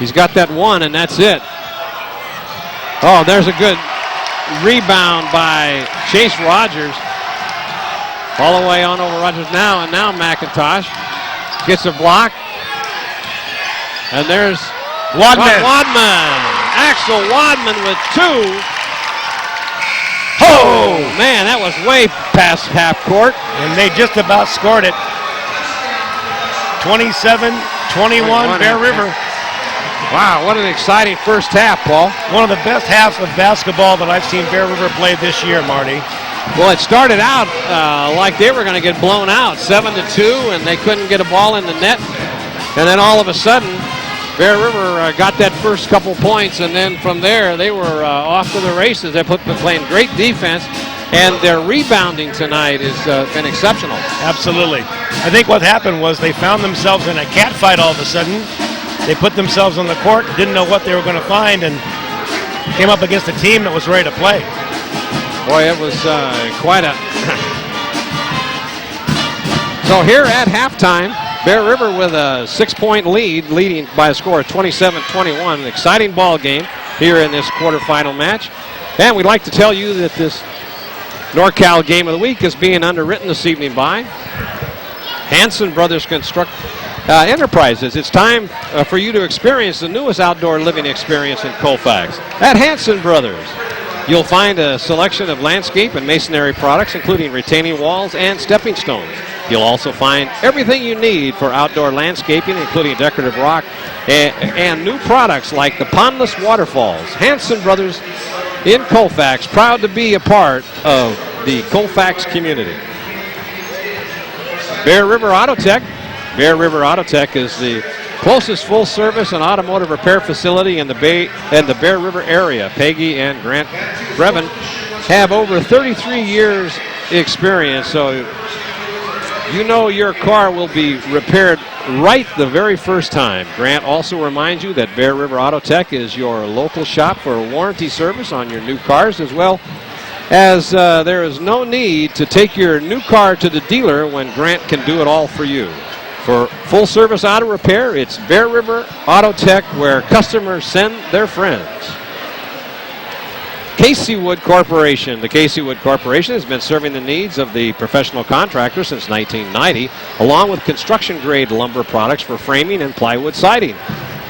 He's got that one, and that's it. Oh, there's a good rebound by Chase Rogers. All the way on over Rogers now, and now McIntosh gets a block. And there's Wadman. Axel Wadman with 2. Oh, man, that was way past half court. And they just about scored it. 27-21 Bear River. Wow, what an exciting first half, Paul. One of the best halves of basketball that I've seen Bear River play this year, Marty. Well, it started out like they were going to get blown out, 7-2, and they couldn't get a ball in the net. And then all of a sudden, Bear River got that first couple points, and then from there, they were off to the races. They're playing great defense, and their rebounding tonight has been exceptional. Absolutely. I think what happened was they found themselves in a cat fight all of a sudden. They put themselves on the court, didn't know what they were going to find, and came up against a team that was ready to play. Boy, it was quite a... So here at halftime, Bear River with a 6-point lead, leading by a score of 27-21. An exciting ball game here in this quarterfinal match. And we'd like to tell you that this NorCal Game of the Week is being underwritten this evening by Hanson Brothers Enterprises. It's time for you to experience the newest outdoor living experience in Colfax. At Hanson Brothers, you'll find a selection of landscape and masonry products, including retaining walls and stepping stones. You'll also find everything you need for outdoor landscaping, including decorative rock and new products like the pondless waterfalls. Hanson Brothers in Colfax, proud to be a part of the Colfax community. Bear River Auto Tech. Bear River Auto Tech is the closest full-service and automotive repair facility in the Bear River area. Peggy and Grant Brevin have over 33 years experience, so you know your car will be repaired right the very first time. Grant also reminds you that Bear River Auto Tech is your local shop for warranty service on your new cars, as well as there is no need to take your new car to the dealer when Grant can do it all for you. For full service auto repair, it's Bear River Auto Tech, where customers send their friends. Casey Wood Corporation. The Casey Wood Corporation has been serving the needs of the professional contractor since 1990, along with construction-grade lumber products for framing and plywood siding.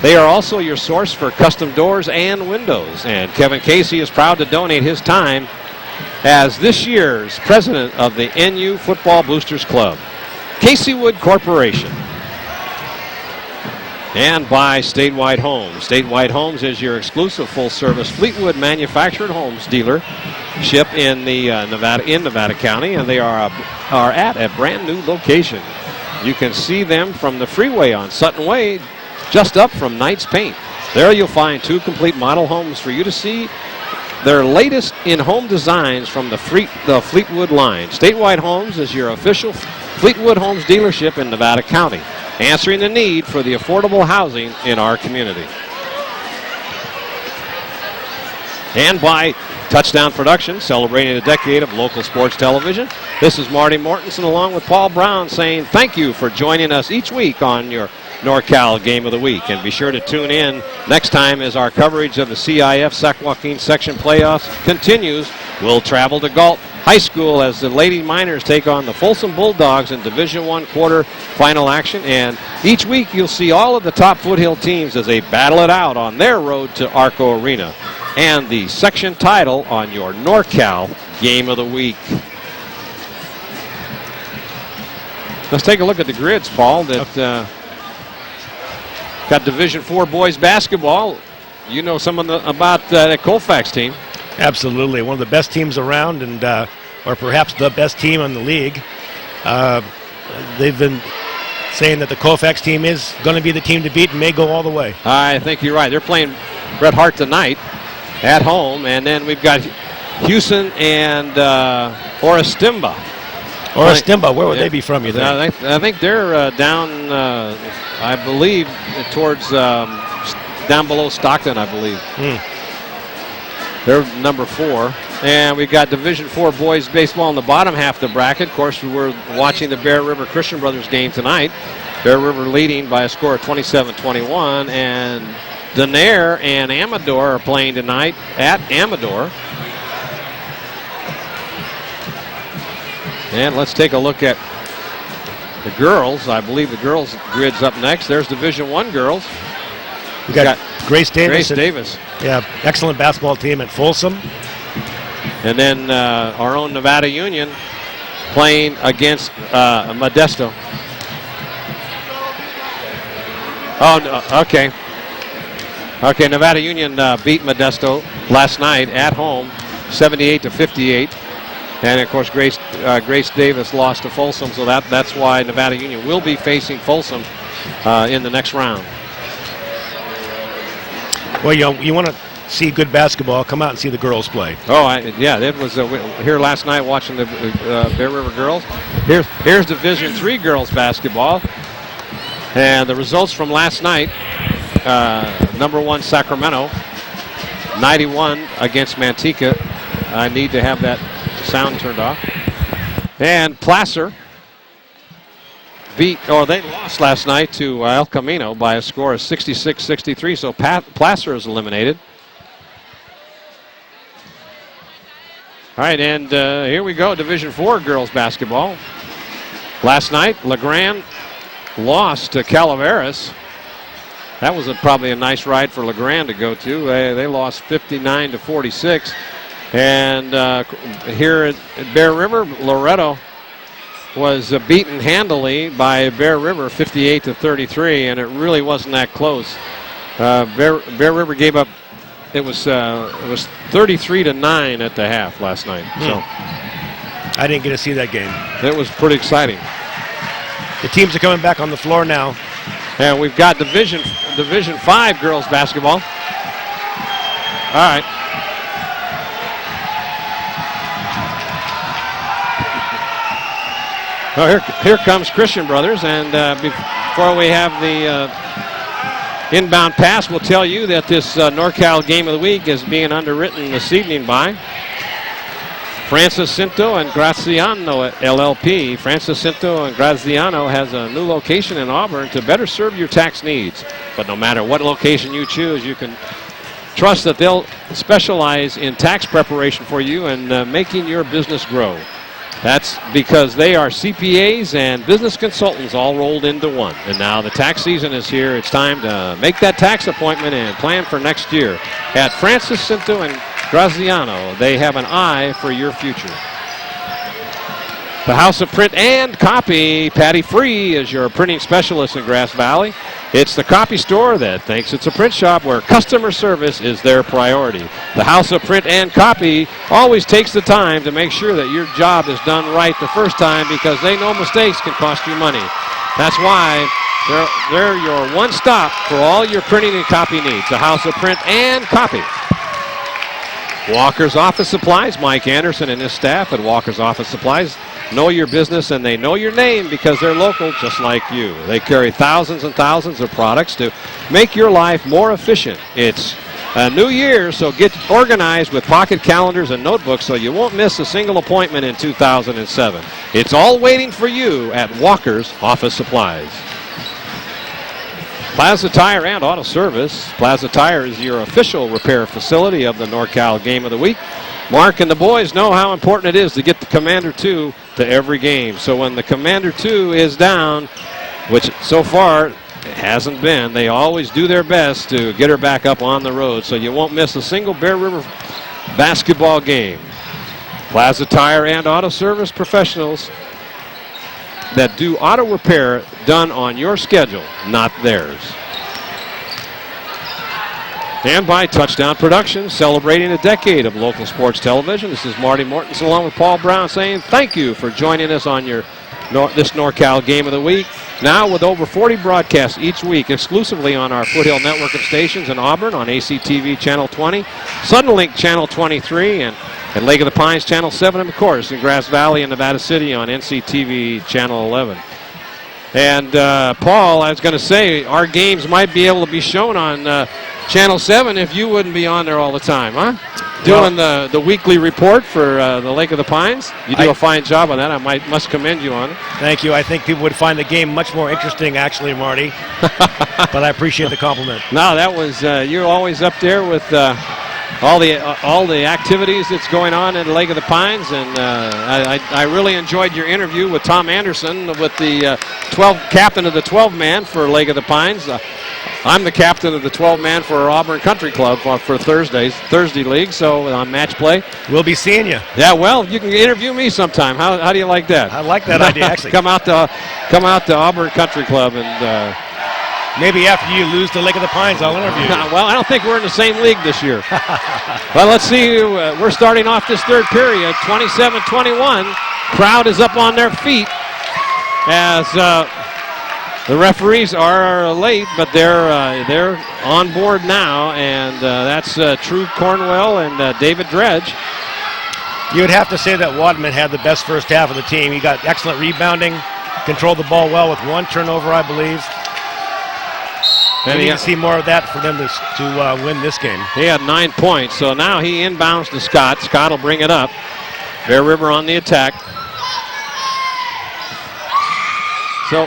They are also your source for custom doors and windows, and Kevin Casey is proud to donate his time as this year's president of the NU Football Boosters Club. Casey Wood Corporation. And by Statewide Homes. Statewide Homes is your exclusive full-service Fleetwood manufactured homes dealership in Nevada County, and they are at a brand new location. You can see them from the freeway on Sutton Way, just up from Knight's Paint. There you'll find 2 complete model homes for you to see their latest in-home designs from the Fleetwood line. Statewide Homes is your official Fleetwood Homes dealership in Nevada County, answering the need for the affordable housing in our community. And by Touchdown Productions, celebrating a decade of local sports television. This is Marty Mortensen along with Paul Brown saying thank you for joining us each week on your NorCal Game of the Week. And be sure to tune in next time as our coverage of the CIF Sac-Joaquins section playoffs continues. We'll travel to Galt High School as the Lady Miners take on the Folsom Bulldogs in Division I quarter final action. And each week you'll see all of the top Foothill teams as they battle it out on their road to Arco Arena. And the section title on your NorCal Game of the Week. Let's take a look at the grids, Paul, that got Division IV boys basketball. You know something about that Colfax team. Absolutely. One of the best teams around, and or perhaps the best team in the league. They've been saying that the Colfax team is going to be the team to beat and may go all the way. I think you're right. They're playing Bret Hart tonight at home, and then we've got Houston and Oristimba. Oristimba, where would they be from, you think? I think they're down, I believe, towards down below Stockton, I believe. They're number 4. And we've got Division IV boys baseball in the bottom half of the bracket. Of course, we're watching the Bear River Christian Brothers game tonight. Bear River leading by a score of 27-21. And Denair and Amador are playing tonight at Amador. And let's take a look at the girls. I believe the girls grid's up next. There's Division I girls. We got Grace Davis. Grace Davis. Yeah, excellent basketball team at Folsom. And then our own Nevada Union playing against Modesto. Oh, no, okay. Okay, Nevada Union beat Modesto last night at home, 78-58. And, of course, Grace Davis lost to Folsom, so that's why Nevada Union will be facing Folsom in the next round. Well, you want to see good basketball, come out and see the girls play. Oh, yeah, it was here last night watching the Bear River girls. Here's Division III girls basketball. And the results from last night, number 1 Sacramento, 91 against Manteca. I need to have that sound turned off. And Placer they lost last night to El Camino by a score of 66-63, so Placer is eliminated. All right, and here we go, Division IV girls basketball. Last night, LeGrand lost to Calaveras. That was probably a nice ride for LeGrand to go to. They lost 59-46. And here at Bear River, Loretto was beaten handily by Bear River 58-33, and it really wasn't that close. Bear River gave up. It was 33-9 at the half last night. So I didn't get to see that game. It was pretty exciting. The teams are coming back on the floor now. And we've got Division 5 girls basketball. All right. Well, here comes Christian Brothers, and before we have the inbound pass, we'll tell you that this NorCal Game of the Week is being underwritten this evening by Francis Cinto and Graziano LLP. Francis Cinto and Graziano has a new location in Auburn to better serve your tax needs. But no matter what location you choose, you can trust that they'll specialize in tax preparation for you and making your business grow. That's because they are CPAs and business consultants all rolled into one. And now the tax season is here. It's time to make that tax appointment and plan for next year. At Francis Cinto and Graziano, they have an eye for your future. The House of Print and Copy, Patty Free is your printing specialist in Grass Valley. It's the copy store that thinks it's a print shop where customer service is their priority. The House of Print and Copy always takes the time to make sure that your job is done right the first time, because they know mistakes can cost you money. That's why they're your one stop for all your printing and copy needs. The House of Print and Copy. Walker's Office Supplies, Mike Anderson and his staff at Walker's Office Supplies know your business, and they know your name because they're local just like you. They carry thousands and thousands of products to make your life more efficient. It's a new year, so get organized with pocket calendars and notebooks so you won't miss a single appointment in 2007. It's all waiting for you at Walker's Office Supplies. Plaza Tire and Auto Service. Plaza Tire is your official repair facility of the NorCal Game of the Week. Mark and the boys know how important it is to get the Commander 2 to every game. So when the Commander 2 is down, which so far it hasn't been, they always do their best to get her back up on the road, so you won't miss a single Bear River basketball game. Plaza Tire and Auto Service professionals that do auto repair done on your schedule, not theirs. And by Touchdown Productions, celebrating a decade of local sports television. This is Marty Mortensen along with Paul Brown saying thank you for joining us on this NorCal Game of the Week. Now with over 40 broadcasts each week exclusively on our Foothill network of stations in Auburn on ACTV Channel 20, Suddenlink Channel 23, and Lake of the Pines Channel 7, and of course in Grass Valley and Nevada City on NCTV Channel 11. And Paul, I was going to say our games might be able to be shown on Channel 7 if you wouldn't be on there all the time, huh? Doing the weekly report for the Lake of the Pines. You do a fine job on that. I must commend you on it. Thank you. I think people would find the game much more interesting, actually, Marty. But I appreciate the compliment. No, that was you're always up there with all the activities that's going on in the Lake of the Pines, and I really enjoyed your interview with Tom Anderson, with the captain of the 12-man for Lake of the Pines. I'm the captain of the 12-man for Auburn Country Club for Thursday League, so on match play. We'll be seeing you. Yeah, well, you can interview me sometime. How do you like that? I like that idea, actually. Come out to Auburn Country Club and Maybe after you lose to Lake of the Pines, I'll interview you. Well, I don't think we're in the same league this year. Well, let's see. We're starting off this third period, 27-21. Crowd is up on their feet as the referees are late, but they're on board now, and that's True Cornwell and David Dredge. You would have to say that Wadman had the best first half of the team. He got excellent rebounding, controlled the ball well with one turnover, I believe. And we need to see more of that for them to win this game. He had 9 points, so now he inbounds to Scott. Scott will bring it up. Bear River on the attack. So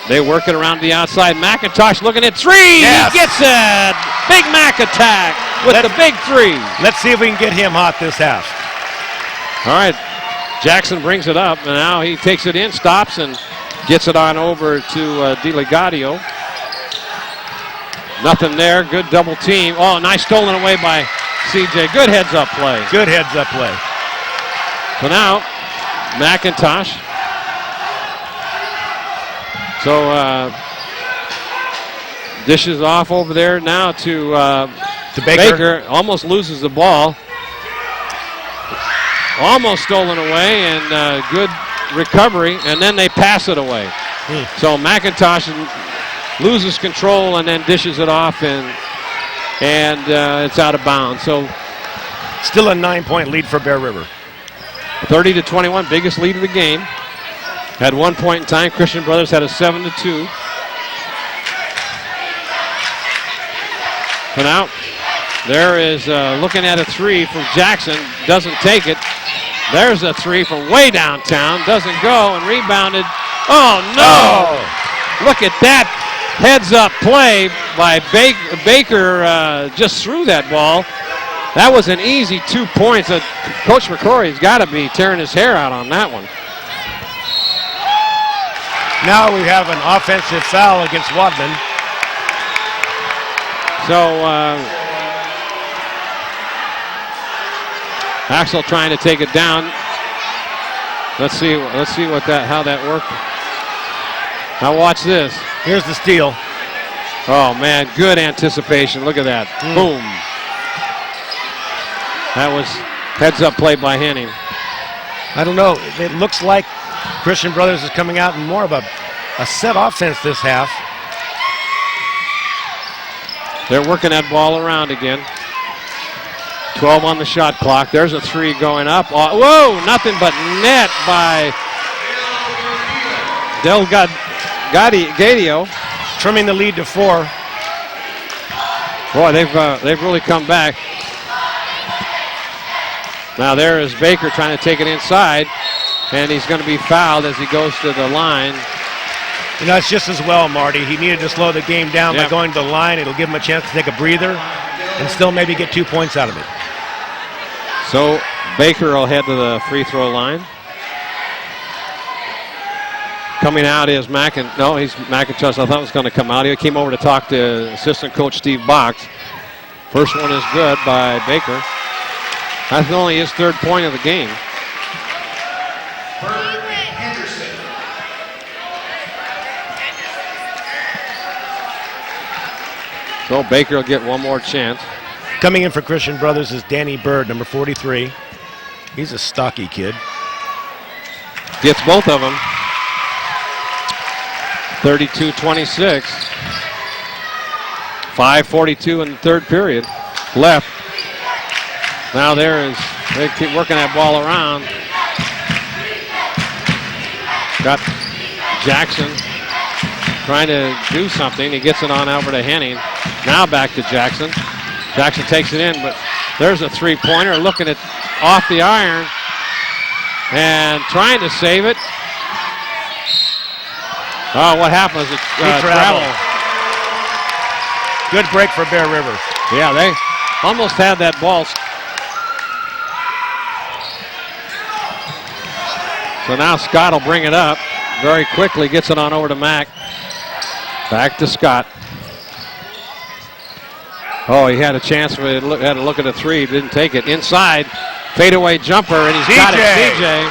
they work it around the outside. McIntosh looking at three. Yes. He gets it. Big Mac attack with the big three. Let's see if we can get him hot this half. All right. Jackson brings it up, and now he takes it in, stops, and gets it on over to DeLegadio. Nothing there. Good double team. Oh, nice stolen away by CJ. Good heads-up play. Good heads-up play. So now, McIntosh. So dishes off over there now to Baker. Almost loses the ball. Almost stolen away, and good recovery, and then they pass it away. So McIntosh loses control and then dishes it off, and it's out of bounds. So still a 9-point lead for Bear River. 30-21, biggest lead of the game. At one point in time, Christian Brothers had a 7-2. So now there is looking at a three from Jackson, doesn't take it. There's a three from way downtown, doesn't go, and rebounded. Oh no! Oh. Look at that heads-up play by Baker. Just threw that ball. That was an easy 2 points. Coach McCrory's got to be tearing his hair out on that one. Now we have an offensive foul against Wadman. So Axel trying to take it down. Let's see how that worked. Now watch this. Here's the steal. Oh man, good anticipation. Look at that. Boom. That was heads-up play by Henning. I don't know. It looks like Christian Brothers is coming out in more of a set offense this half. They're working that ball around again. 12 on the shot clock. There's a three going up. Whoa, nothing but net by DeLegadio. Trimming the lead to 4. Boy, they've really come back. Now there is Baker trying to take it inside, and he's going to be fouled as he goes to the line. You know, it's just as well, Marty. He needed to slow the game down by going to the line. It'll give him a chance to take a breather and still maybe get 2 points out of it. So Baker will head to the free throw line. Coming out is McIntosh. I thought was going to come out. He came over to talk to assistant coach Steve Box. First one is good by Baker. That's only his third point of the game. So Baker will get one more chance. Coming in for Christian Brothers is Danny Bird, number 43. He's a stocky kid. Gets both of them. 32-26. 5:42 in the third period left. Now they keep working that ball around. Got Jackson trying to do something. He gets it on over to Henning. Now back to Jackson. Jackson takes it in, but there's a three-pointer looking at off the iron and trying to save it. Oh, what happens? It's travel. Good break for Bear River. Yeah, they almost had that ball. So now Scott will bring it up very quickly, gets it on over to Mack. Back to Scott. Oh, he had a chance, had to look at a three, didn't take it. Inside, fadeaway jumper, and he's got it, CJ.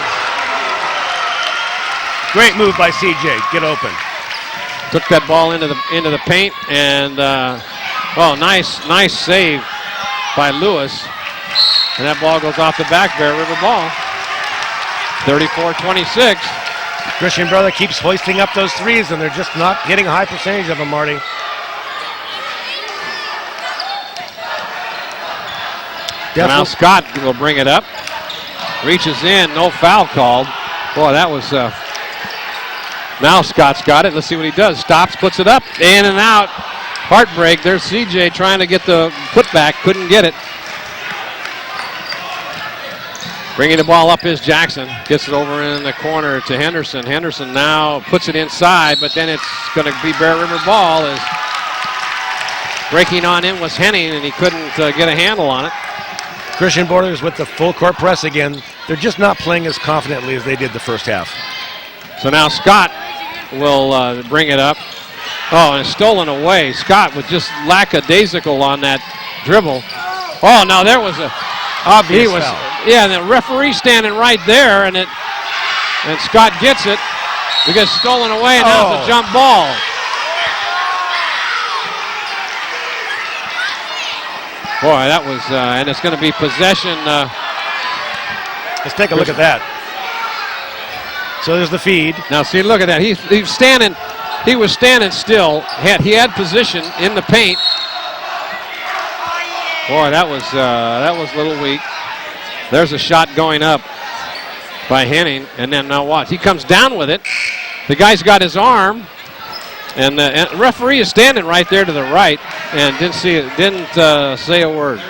Great move by CJ, get open. Took that ball into the paint, and nice save by Lewis. And that ball goes off the back, Bear River ball. 34-26. Christian Brother keeps hoisting up those threes, and they're just not hitting a high percentage of them, Marty. Now Scott will bring it up. Reaches in, no foul called. Boy, that was... Now Scott's got it. Let's see what he does. Stops, puts it up, in and out. Heartbreak. There's CJ trying to get the putback. Couldn't get it. Bringing the ball up is Jackson. Gets it over in the corner to Henderson. Henderson now puts it inside, but then it's going to be Bear River ball. As breaking on in was Henning, and he couldn't get a handle on it. Christian Brothers with the full court press again. They're just not playing as confidently as they did the first half. So now Scott will bring it up. Oh, and it's stolen away. Scott was just lackadaisical on that dribble. Oh, now there was a obvious foul. Yeah, and the referee standing right there, and Scott gets it. It gets stolen away, and now it's a jump ball. Boy, that was, and it's going to be possession. Let's take a look at that. So there's the feed. Now see, look at that. He was standing still. He had position in the paint. Boy, that was a little weak. There's a shot going up by Henning, and then now watch. He comes down with it. The guy's got his arm, and the referee is standing right there to the right, and didn't say a word.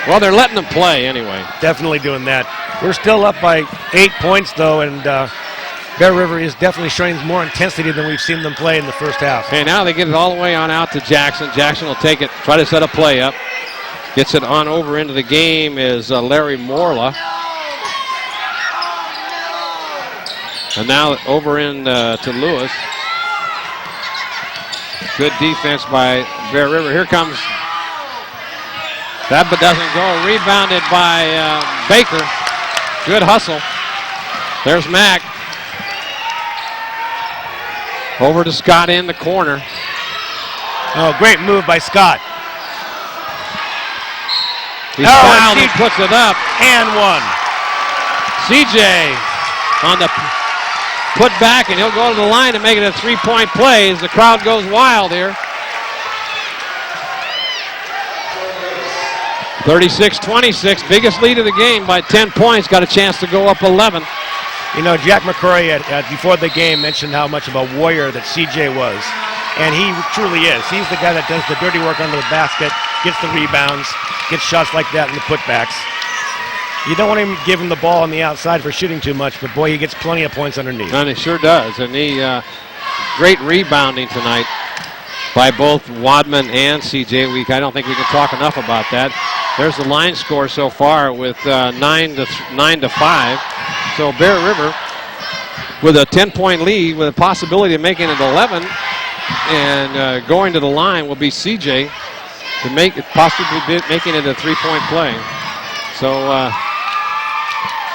Well, they're letting them play anyway. Definitely doing that. We're still up by 8 points, though, and Bear River is definitely showing more intensity than we've seen them play in the first half. Okay, now they get it all the way on out to Jackson. Jackson will take it, try to set a play up. Gets it on over into the game is Larry Morla. And now over in to Lewis. Good defense by Bear River. Here comes... That but doesn't go. Rebounded by Baker. Good hustle. There's Mack. Over to Scott in the corner. Oh, great move by Scott. He's fouled and puts it up. And one. CJ on the put back, and he'll go to the line and make it a three-point play as the crowd goes wild here. 36-26, biggest lead of the game by 10 points. Got a chance to go up 11. You know, Jack McCrory before the game mentioned how much of a warrior that CJ was. And he truly is. He's the guy that does the dirty work under the basket, gets the rebounds, gets shots like that in the putbacks. You don't want him giving the ball on the outside for shooting too much, but boy, he gets plenty of points underneath. And he sure does. And he great rebounding tonight by both Wadman and CJ. I don't think we can talk enough about that. There's the line score so far with 9 to 5. So Bear River with a 10-point lead with a possibility of making it 11, and going to the line will be CJ to make it possibly making it a three-point play. So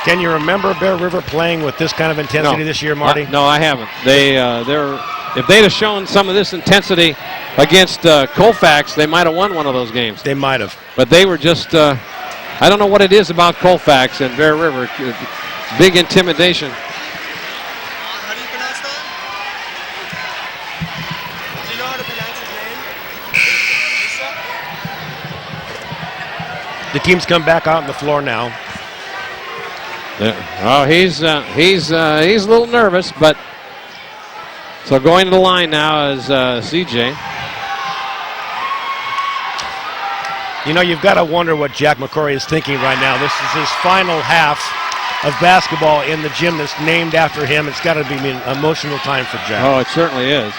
can you remember Bear River playing with this kind of intensity this year, Marty? No, I haven't. If they'd have shown some of this intensity against Colfax, they might have won one of those games. They might have. But they were just, I don't know what it is about Colfax and Bear River. Big intimidation. How do you pronounce that? Do you know how to pronounce his name? The team's come back out on the floor now. Oh, he's a little nervous, but so going to the line now is CJ. You know, you've got to wonder what Jack McCrory is thinking right now. This is his final half of basketball in the gym that's named after him. It's got to be an emotional time for Jack. Oh, it certainly is.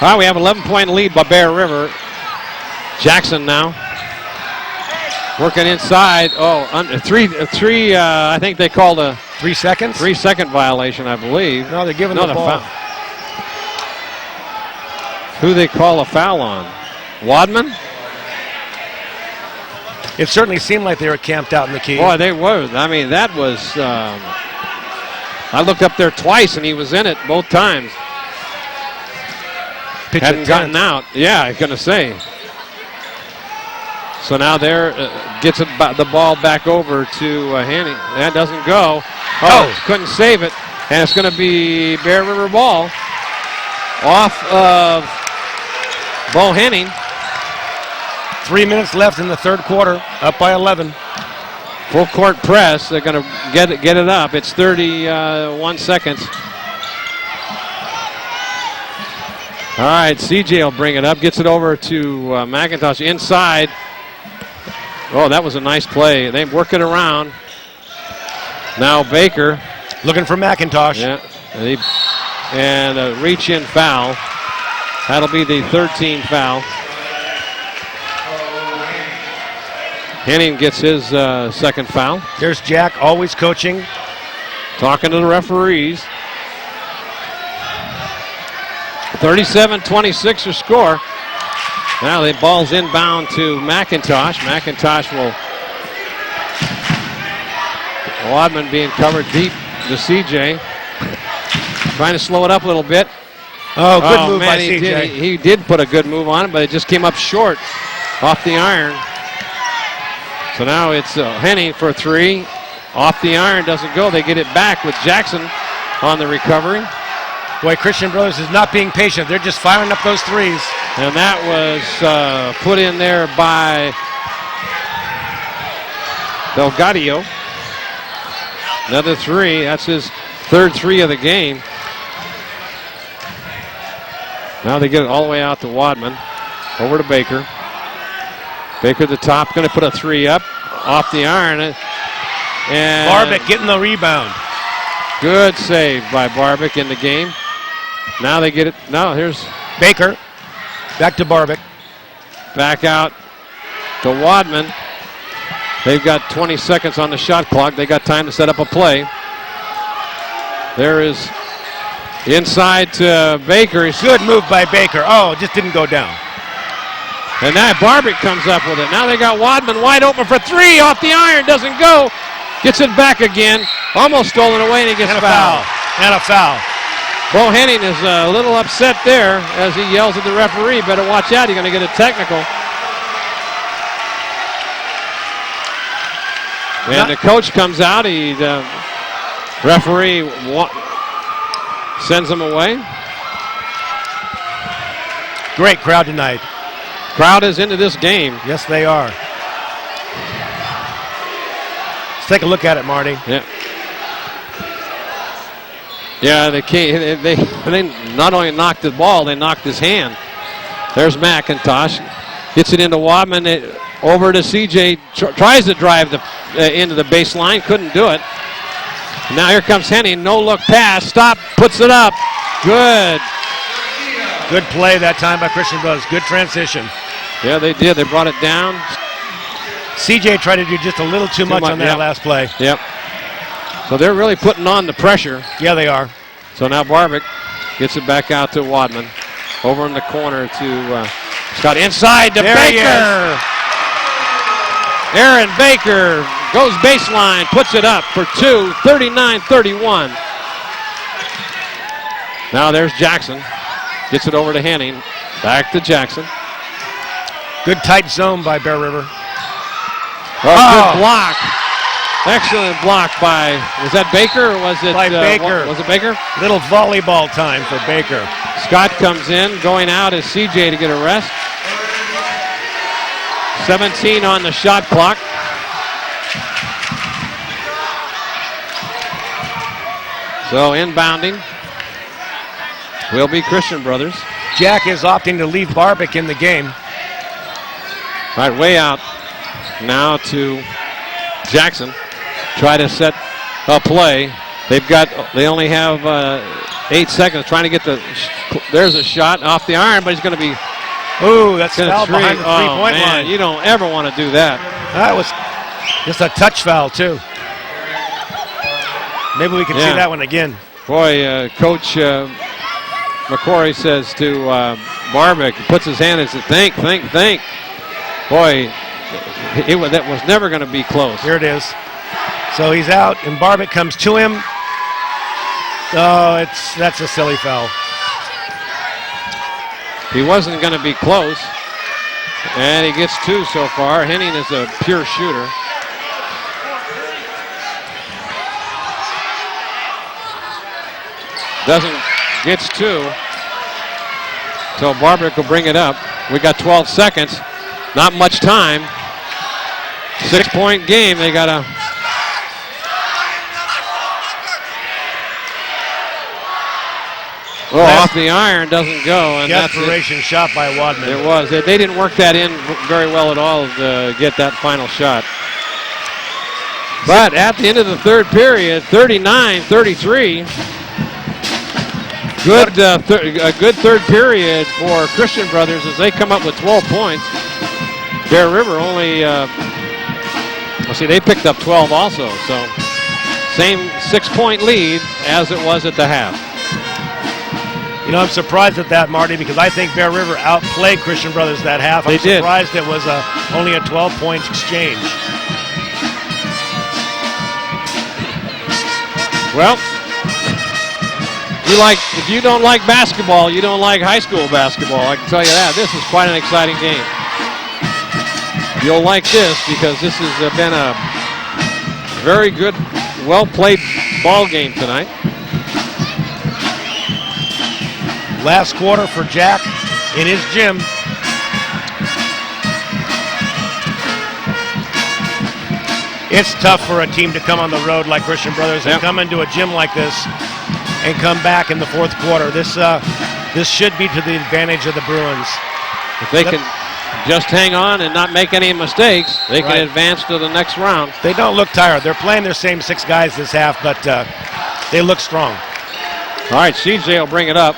All right, we have 11-point lead by Bear River. Jackson now working inside. Oh, three. I think they called a 3 seconds. 3-second violation, I believe. No, they're giving the ball. Who they call a foul on? Wadman? It certainly seemed like they were camped out in the key. Boy, they were. I mean, that was I looked up there twice, and he was in it both times. Pitch Hadn't gotten out. Yeah, I'm going to say. So now there gets the ball back over to Henning. That doesn't go. Oh, couldn't save it. And it's going to be Bear River ball off of Bo Henning. 3 minutes left in the third quarter, up by 11. Full court press. They're going to get it up. It's 31 seconds. All right, CJ will bring it up. Gets it over to McIntosh inside. Oh, that was a nice play. They work it around. Now Baker. Looking for McIntosh. Yeah. And a reach-in foul. That'll be the 13th foul. Henning gets his second foul. There's Jack, always coaching. Talking to the referees. 37-26 your score. Now the ball's inbound to McIntosh. McIntosh will. Wadman being covered deep to CJ. Trying to slow it up a little bit. Oh, good move by CJ. He did put a good move on it, but it just came up short off the iron. So now it's Henning for three. Off the iron, doesn't go. They get it back with Jackson on the recovery. Boy, Christian Brothers is not being patient. They're just firing up those threes. And that was put in there by Delgadio. Another three. That's his third three of the game. Now they get it all the way out to Wadman. Over to Baker. Baker at the top, going to put a three up off the iron. And Barbic getting the rebound. Good save by Barbic in the game. Now they get it. Now here's Baker. Back to Barbic. Back out to Wadman. They've got 20 seconds on the shot clock. They got time to set up a play. There is inside to Baker. Good move by Baker. Oh, it just didn't go down. And now Barbic comes up with it. Now they got Wadman wide open for three. Off the iron. Doesn't go. Gets it back again. Almost stolen away, and he gets fouled. And a foul. Bo Henning is a little upset there as he yells at the referee. Better watch out. You're going to get a technical. And the coach comes out. The referee sends him away. Great crowd tonight. Crowd is into this game. Yes, they are. Let's take a look at it, Marty. Yeah. Yeah, they not only knocked the ball, they knocked his hand. There's McIntosh. Gets it into Wadman. Over to CJ. Tries to drive into the baseline. Couldn't do it. Now here comes Henning. No look pass. Stop. Puts it up. Good. Good play that time by Christian Brothers. Good transition. Yeah, they did. They brought it down. CJ tried to do just a little too much on that last play. Yep. So they're really putting on the pressure. Yeah, they are. So now Barbic gets it back out to Wadman. Over in the corner to Scott. Inside to Baker. Aaron Baker goes baseline, puts it up for two, 39-31. Now there's Jackson. Gets it over to Henning. Back to Jackson. Good tight zone by Bear River. Good block. Excellent block by, was that Baker or was it? By Baker. Was it Baker? Little volleyball time for Baker. Scott comes in. Going out is CJ to get a rest. 17 on the shot clock. So inbounding will be Christian Brothers. Jack is opting to leave Barbic in the game. Right, way out now to Jackson. Try to set a play. They only have 8 seconds. Trying to get there's a shot off the iron, but he's going to be. Ooh, that's foul behind the three-point line. You don't ever want to do that. That was just a touch foul, too. Maybe we can see that one again. Boy, Coach McCrory says to Barbic, puts his hand and says, think. Boy, that was never going to be close. Here it is. So he's out, and Barbic comes to him. Oh, that's a silly foul. He wasn't going to be close. And he gets 2 so far. Henning is a pure shooter. Gets 2. So Barbic will bring it up. We got 12 seconds. Not much time. 6-point game. They got to. Off the iron, doesn't go. And Desperation shot by Wadman. It was. They didn't work that in very well at all to get that final shot. But at the end of the third period, 39-33. A good third period for Christian Brothers as they come up with 12 points. Bear River only, they picked up 12 also. So same 6-point lead as it was at the half. You know, I'm surprised at that, Marty, because I think Bear River outplayed Christian Brothers that half. I'm surprised it was only a 12-point exchange. Well, if you don't like basketball, you don't like high school basketball. I can tell you that. This is quite an exciting game. You'll like this because this has been a very good, well-played ball game tonight. Last quarter for Jack in his gym. It's tough for a team to come on the road like Christian Brothers and come into a gym like this and come back in the fourth quarter. This should be to the advantage of the Bruins. If they can just hang on and not make any mistakes, they can advance to the next round. They don't look tired. They're playing their same 6 guys this half, but they look strong. All right, CJ will bring it up.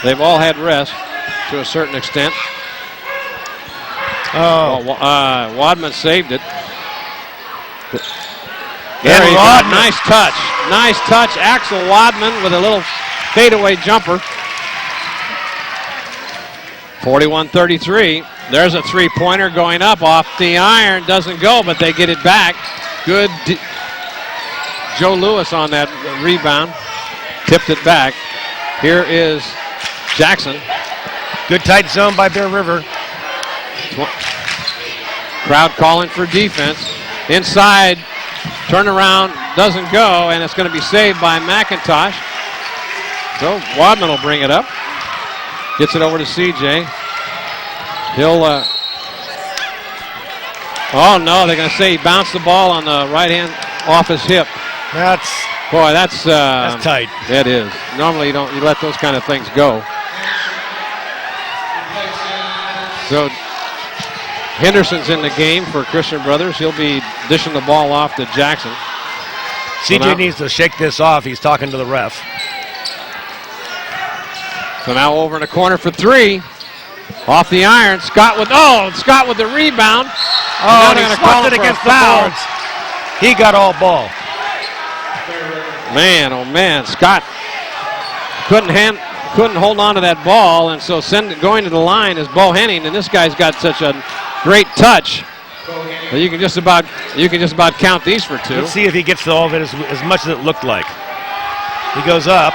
They've all had rest to a certain extent. Wadman saved it. Nice touch. Nice touch. Axel Wadman with a little fadeaway jumper. 41-33. There's a three-pointer going up off the iron. Doesn't go, but they get it back. Good. Joe Lewis on that rebound. Tipped it back. Here is Jackson. Good tight zone by Bear River. Crowd calling for defense. Inside, turnaround, doesn't go, and it's going to be saved by McIntosh. So Wadman will bring it up. Gets it over to CJ. He'll, oh no, they're going to say he bounced the ball on the right hand off his hip. That's tight. It is. Normally you let those kind of things go. So Henderson's in the game for Christian Brothers. He'll be dishing the ball off to Jackson. CJ needs to shake this off. He's talking to the ref. So now over in the corner for 3. Off the iron. Scott with the rebound. Oh, and he swapped it against the boards. He got all ball. Man, oh man, Scott couldn't hold on to that ball, and so going to the line is Bo Henning, and this guy's got such a great touch that you can just about count these for 2. Let's see if he gets to all of it as much as it looked like. He goes up.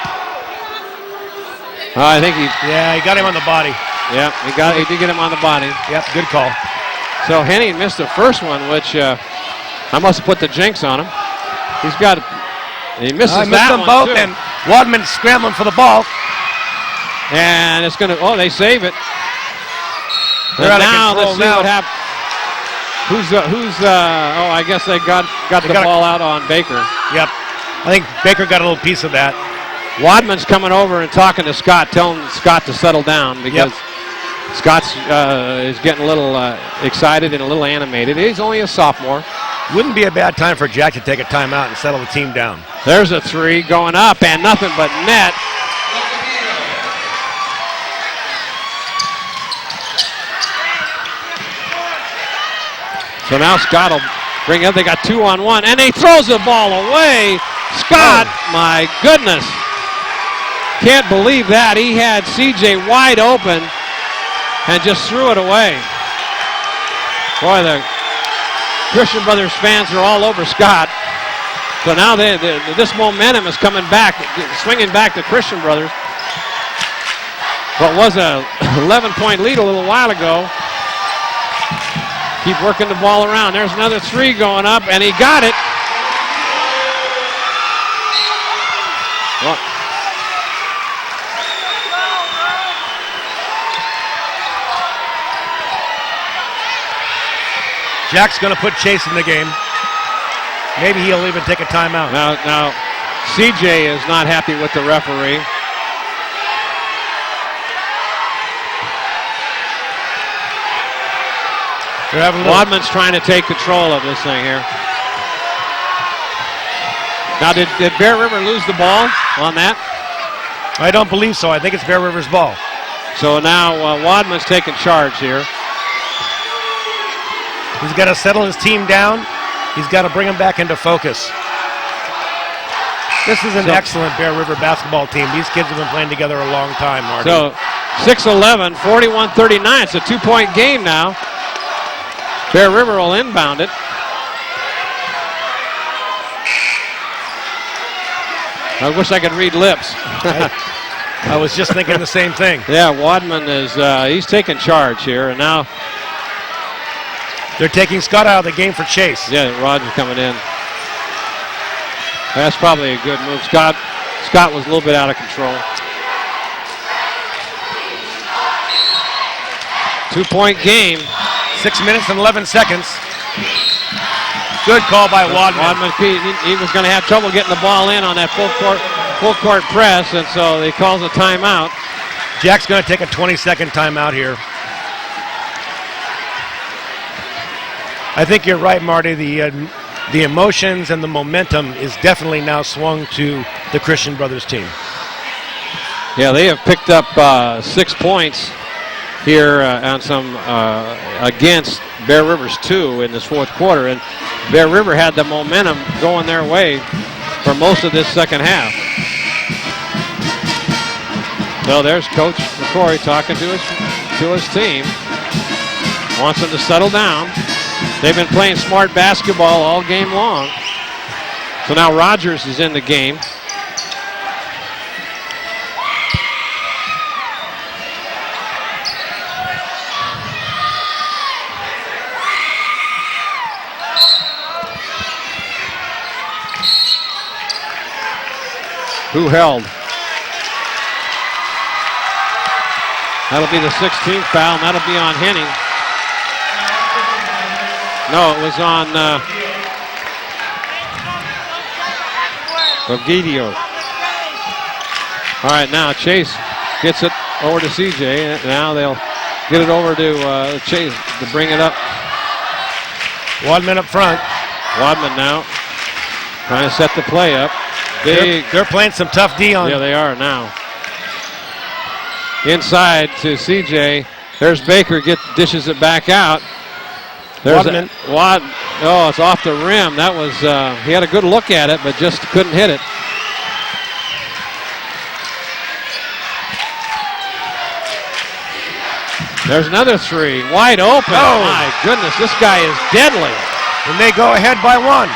I think he got him on the body. Yeah, he did get him on the body. Yep, good call. So Henning missed the first one, which I must have put the jinx on him. He misses that them one both, too. and Wadman's scrambling for the ball. And it's going to, they save it. They're out of control let's see now. what happens. I guess they got the ball out on Baker. Yep. I think Baker got a little piece of that. Wadman's coming over and talking to Scott, telling Scott to settle down because Scott is getting a little excited and a little animated. He's only a sophomore. Wouldn't be a bad time for Jack to take a timeout and settle the team down. There's a 3 going up and nothing but net. So now Scott will bring it. They got 2-on-1, and he throws the ball away. Scott, my goodness. Can't believe that. He had CJ wide open and just threw it away. Boy, the Christian Brothers fans are all over Scott. So now this momentum is coming back, swinging back to Christian Brothers. What was a 11-point lead a little while ago. Keep working the ball around. There's another three going up, and he got it. Well, Jack's going to put Chase in the game. Maybe he'll even take a timeout. Now, CJ is not happy with the referee. Wadman's trying to take control of this thing here. Now, did Bear River lose the ball on that? I don't believe so. I think it's Bear River's ball. So now Wadman's taking charge here. He's got to settle his team down. He's got to bring them back into focus. This is an excellent Bear River basketball team. These kids have been playing together a long time, Marty. So 6-11, 41-39. It's a 2-point game now. Bear River will inbound it. I wish I could read lips. I was just thinking the same thing. Yeah, Wadman is he's taking charge here, and now they're taking Scott out of the game for Chase. Yeah, Roger coming in. That's probably a good move. Scott was a little bit out of control. 2-point game. 6 minutes and 11 seconds. Good call by Wadman. He was going to have trouble getting the ball in on that full court press, and so they calls a timeout. Jack's going to take a 20-second timeout here. I think you're right, Marty. The emotions and the momentum is definitely now swung to the Christian Brothers team. Yeah, they have picked up 6 points here on some against Bear River's 2 in this fourth quarter, and Bear River had the momentum going their way for most of this second half. So there's Coach McCrory talking to his team. Wants them to settle down. They've been playing smart basketball all game long. So now Rogers is in the game. Who held? That'll be the 16th foul, and that'll be on Henning. No, it was on Bogidio. All right, now Chase gets it over to CJ, and now they'll get it over to Chase to bring it up. Wadman up front. Wadman now trying to set the play up. They're playing some tough D on. Yeah, they are now. Inside to CJ. There's Baker, dishes it back out. There's Wadman. Oh, it's off the rim. That was, he had a good look at it, but just couldn't hit it. There's another three, wide open. Oh, my goodness, this guy is deadly. And they go ahead by 1.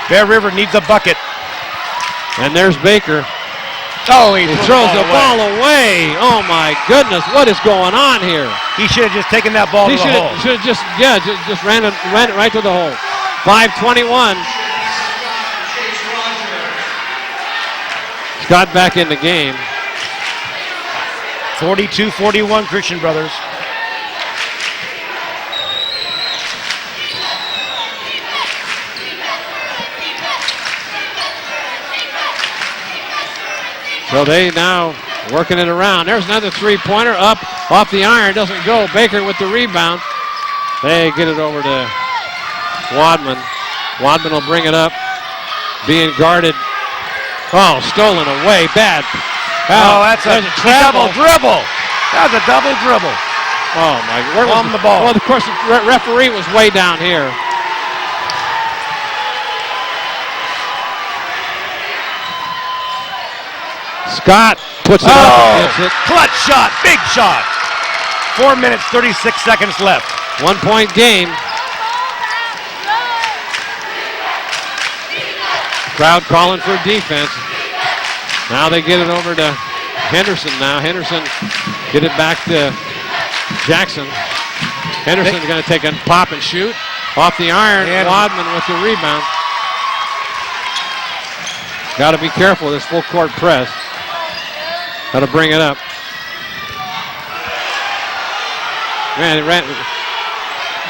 Bear River needs a bucket. And there's Baker. Oh, he throws the ball away. Oh my goodness, what is going on here? He should have just taken that ball to the hole. He should have just ran it right to the hole. 5:21. Scott back in the game. 42-41 Christian Brothers. So they now working it around. There's another three-pointer up off the iron. Doesn't go. Baker with the rebound. They get it over to Wadman. Wadman will bring it up. Being guarded. Oh, stolen away. Bad. Oh, that's a double dribble. That's a double dribble. Oh, my. Where was the ball? Well, of course, the referee was way down here. Scott puts it up and gets it. Clutch shot, big shot. 4 minutes, 36 seconds left. 1 point game. Crowd calling for defense. Now they get it over to Henderson now. Henderson get it back to Jackson. Henderson's going to take a pop and shoot. Off the iron, Wadman with the rebound. Got to be careful with this full court press. Got to bring it up. Man,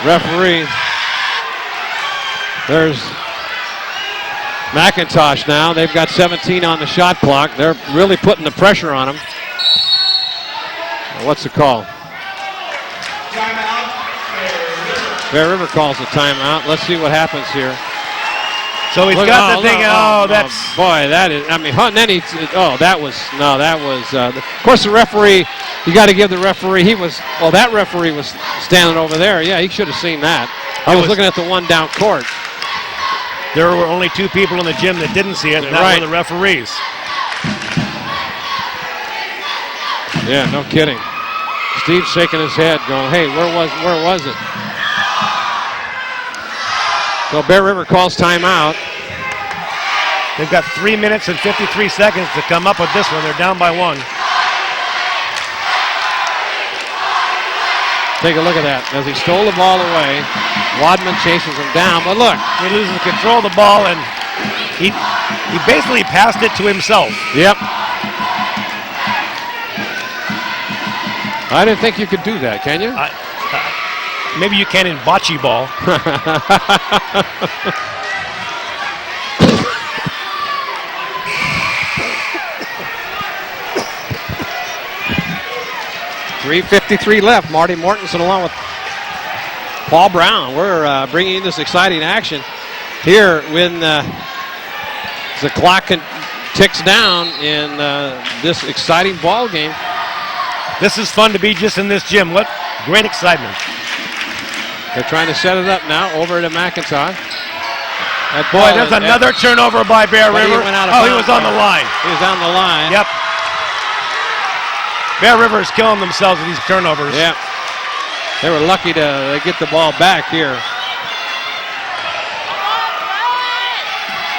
referee. There's McIntosh now. They've got 17 on the shot clock. They're really putting the pressure on him. What's the call? Bear River calls a timeout. Let's see what happens here. So he's got the thing. That's boy. That is. I mean, and then he. Oh, that was no. That was. Of course, the referee. You got to give the referee. He was. Well, that referee was standing over there. Yeah, he should have seen that. I was looking at the one down court. There were only 2 people in the gym that didn't see it, and that were the referees. Yeah, no kidding. Steve's shaking his head, going, "Hey, where was it?" So Bear River calls timeout. They've got 3 minutes and 53 seconds to come up with this one. They're down by 1. Take a look at that. As he stole the ball away, Wadman chases him down. But look, he loses control of the ball, and he basically passed it to himself. Yep. I didn't think you could do that, can you? Maybe you can in bocce ball. .353 left. Marty Mortensen along with Paul Brown. We're bringing you this exciting action here when the clock ticks down in this exciting ball game. This is fun to be just in this gym. What great excitement. They're trying to set it up now over to McIntosh. Boy, there's another turnover by Bear River. He was on the line. He was on the line. Yep. Bear River is killing themselves with these turnovers. Yeah. They were lucky to get the ball back here.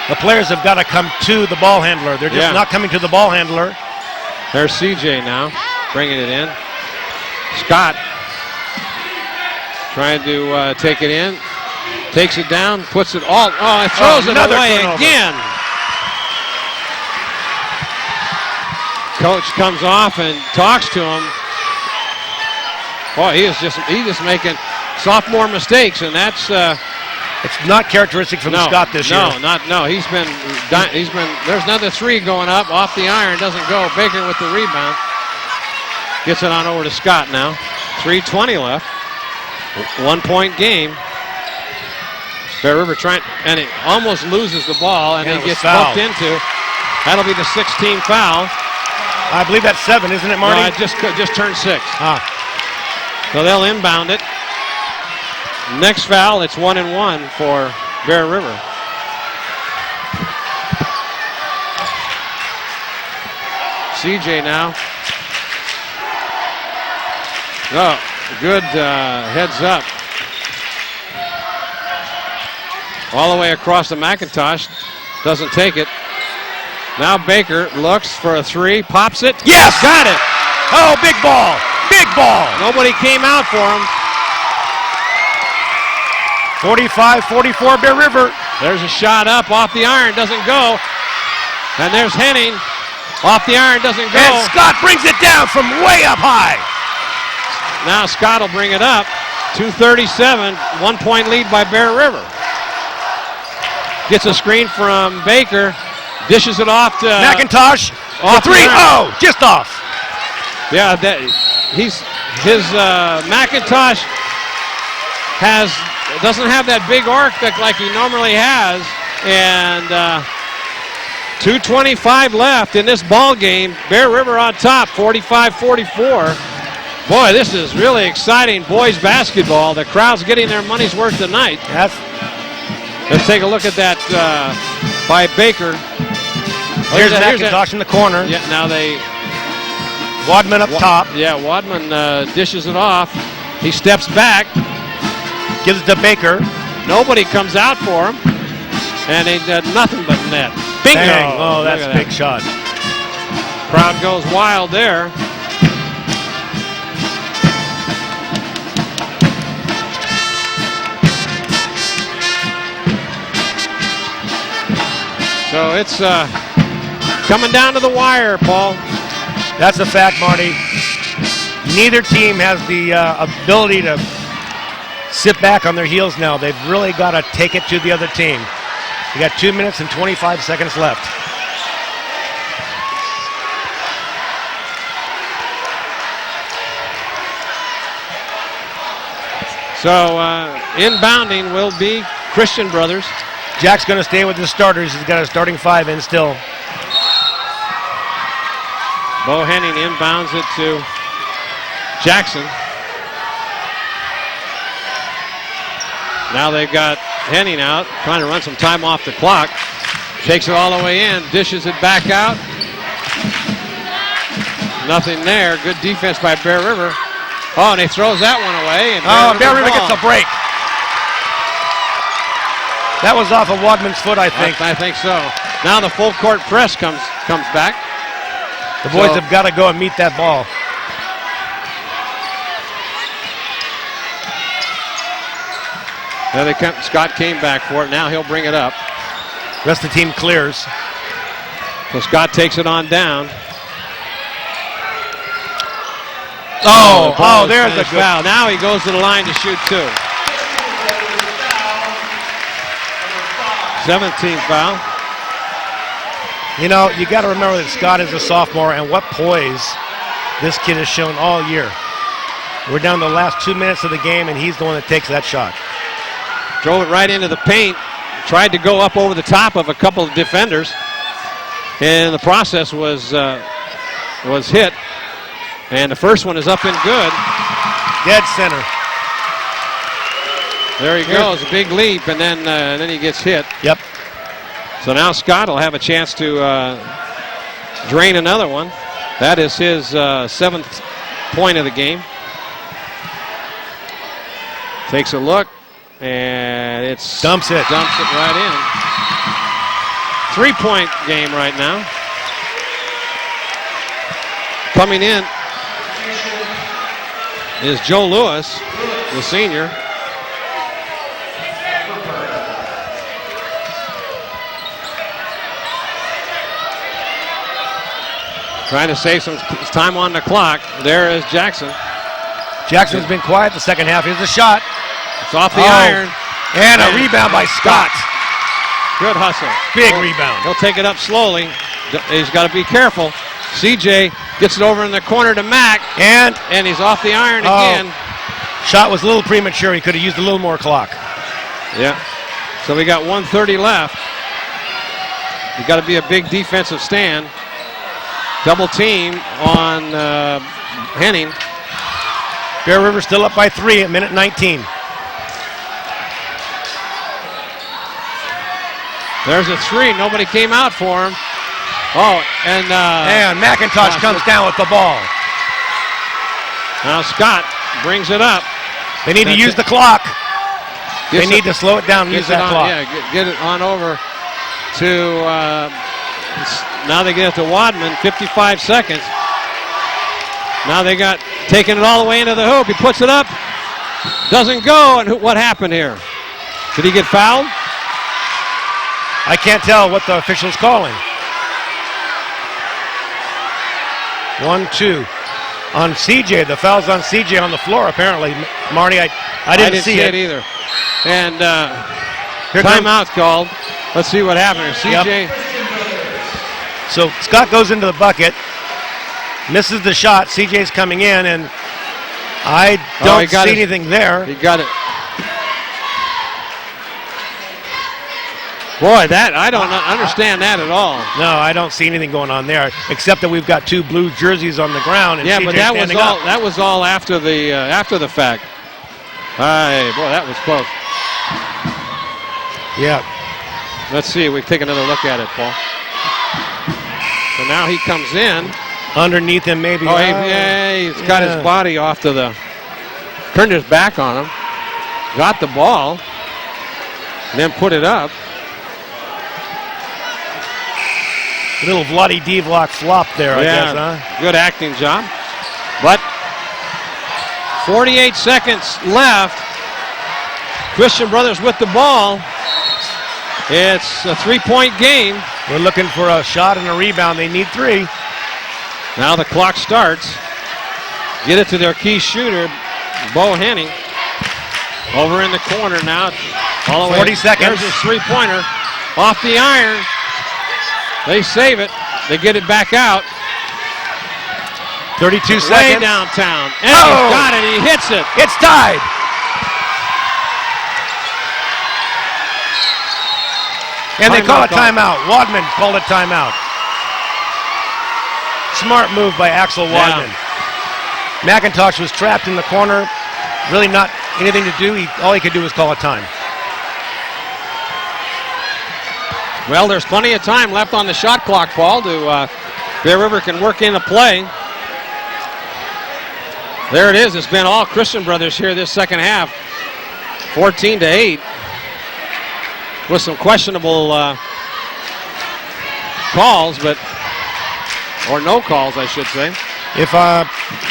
The players have got to come to the ball handler. They're just not coming to the ball handler. There's CJ now, bringing it in. Scott trying to take it in. Takes it down, puts it all. Oh, it throws it away again. Coach comes off and talks to him. Boy, he's just making sophomore mistakes, and that's it's not characteristic from Scott this year. No. He's been. There's another 3 going up off the iron, doesn't go. Baker with the rebound gets it on over to Scott now. 3:20 left. 1-point game. Bear River trying, and it almost loses the ball, and it gets bumped into. That'll be the 16th foul. I believe that's 7, isn't it, Marty? No, it just turned 6. So they'll inbound it. Next foul, it's 1-1 for Bear River. CJ now. Oh, good heads up. All the way across to McIntosh. Doesn't take it. Now Baker looks for a 3, pops it. Yes! Got it! Oh, big ball! Big ball! Nobody came out for him. 45-44 Bear River. There's a shot up off the iron, doesn't go. And there's Henning. Off the iron, doesn't go. And Scott brings it down from way up high. Now Scott will bring it up. 2:37, 1-point lead by Bear River. Gets a screen from Baker. Dishes it off to McIntosh. Off the 3. Oh, just off. Yeah, McIntosh doesn't have that big arc like he normally has, and 2:25 left in this ball game. Bear River on top, 45-44. Boy, this is really exciting boys basketball. The crowd's getting their money's worth tonight. Let's take a look at that by Baker. Here's McIntosh in the corner. Yeah, now Wadman up top. Yeah, Wadman dishes it off. He steps back. Gives it to Baker. Nobody comes out for him. And they did nothing but net. Bingo! Bang. Oh, Look that's at a big that. shot. Crowd goes wild there. So it's coming down to the wire, Paul. That's a fact, Marty. Neither team has the ability to sit back on their heels now. They've really got to take it to the other team. You got 2 minutes and 25 seconds left. So inbounding will be Christian Brothers. Jack's going to stay with the starters. He's got a starting 5 in still. Bo Henning inbounds it to Jackson. Now they've got Henning out, trying to run some time off the clock. Takes it all the way in, dishes it back out. Nothing there. Good defense by Bear River. Oh, and he throws that one away. And Bear River gets a break. That was off of Wadman's foot, I think. I think so. Now the full court press comes back. The boys have got to go and meet that ball. There they come. Scott came back for it. Now he'll bring it up. Rest of the team clears. So Scott takes it on down. Oh, there's a good foul. Now he goes to the line to shoot 2. 17th foul. You know, you got to remember that Scott is a sophomore, and what poise this kid has shown all year. We're down to the last 2 minutes of the game, and he's the one that takes that shot. Drove it right into the paint. Tried to go up over the top of a couple of defenders, and the process was hit. And the first one is up and good. Dead center. There he goes, a big leap, and then he gets hit. Yep. So now Scott will have a chance to drain another one. That is his 7th point of the game. Takes a look, and it's dumps it right in. 3-point game right now. Coming in is Joe Lewis, the senior. Trying to save some time on the clock. There is Jackson. Jackson's been quiet the second half. Here's the shot. It's off the iron. And a rebound by Scott. Good hustle. Big rebound. He'll take it up slowly. He's got to be careful. CJ gets it over in the corner to Mack. And he's off the iron again. Shot was a little premature. He could have used a little more clock. Yeah. So we got 1:30 left. You got to be a big defensive stand. Double team on Henning. Bear River still up by 3 at minute 19. There's a 3. Nobody came out for him. Oh, and McIntosh comes down with the ball. Now Scott brings it up. They need to use the clock. They need to slow it down and use that clock. Yeah, get it on over to, now they get it to Wadman, 55 seconds. Now they got taking it all the way into the hoop. He puts it up, doesn't go, and what happened here? Did he get fouled? I can't tell what the official's calling. 1-2. On CJ, the foul's on CJ on the floor apparently. Marty, I didn't see it either. And timeout's called. Let's see what happened here. CJ. Yep. So Scott goes into the bucket, misses the shot. CJ's coming in, and I don't see anything there. He got it. Boy, that I don't understand that at all. No, I don't see anything going on there, except that we've got 2 blue jerseys on the ground. And yeah, CJ but that was all after the fact. Boy, that was close. Yeah. Let's see. We take another look at it, Paul. So now he comes in. Underneath him, maybe. Oh, he's got his body off to the. Turned his back on him. Got the ball. And then put it up. Little Vladi Divlak flop there, I guess, huh? Good acting job. But 48 seconds left. Christian Brothers with the ball. It's a 3-point game. We're looking for a shot and a rebound. They need 3. Now the clock starts. Get it to their key shooter, Bo Henning. Over in the corner now. All the way. 40 seconds. There's his three-pointer. Off the iron. They save it. They get it back out. 32 seconds. Way downtown. And he's got it. He hits it. It's tied. And they call a timeout. Wadman called a timeout. Smart move by Axel Wadman. McIntosh was trapped in the corner. Really not anything to do. All he could do was call a time. Well, there's plenty of time left on the shot clock, Paul, to Bear River can work in a play. There it is. It's been all Christian Brothers here this second half. 14-8. With some questionable calls, or no calls, I should say. If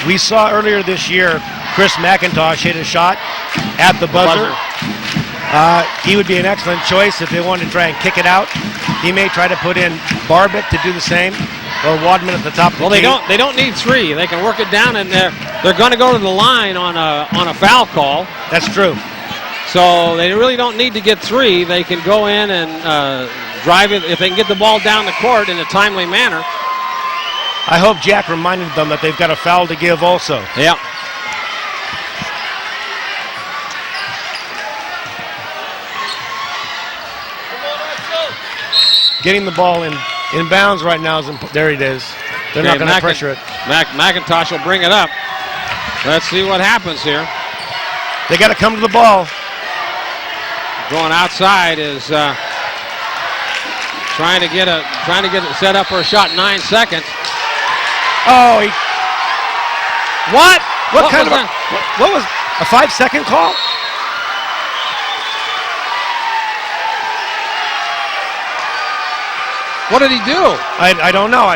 we saw earlier this year, Chris McIntosh hit a shot at the buzzer. He would be an excellent choice if they wanted to try and kick it out. He may try to put in Barbitt to do the same, or Wadman at the top of the key. They don't need 3. They can work it down, and they're going to go to the line on a foul call. That's true. So they really don't need to get 3. They can go in and drive it if they can get the ball down the court in a timely manner. I hope Jack reminded them that they've got a foul to give also. Yeah. Getting the ball in bounds right now is there it is. They're not going to pressure it. McIntosh will bring it up. Let's see what happens here. They got to come to the ball. Going outside is trying to get it set up for a shot. 9 seconds. Oh, what? What kind of what was a 5-second call? What did he do? I don't know.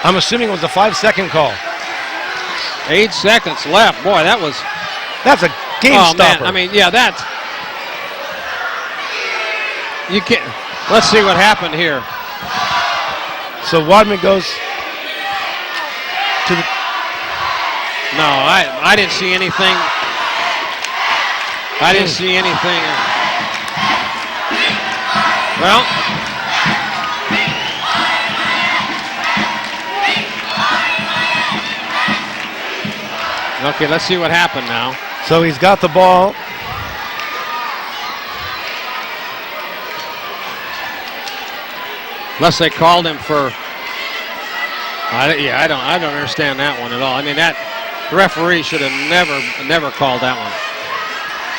I'm assuming it was a 5-second call. 8 seconds left. Boy, that's a game stopper. Man. I mean, yeah, that's. You can't. Let's see what happened here. So Wadman goes to the. No, I didn't see anything. I didn't see anything. Well. Okay, let's see what happened now. So he's got the ball. Unless they called him for. I don't understand that one at all. I mean, that referee should have never called that one.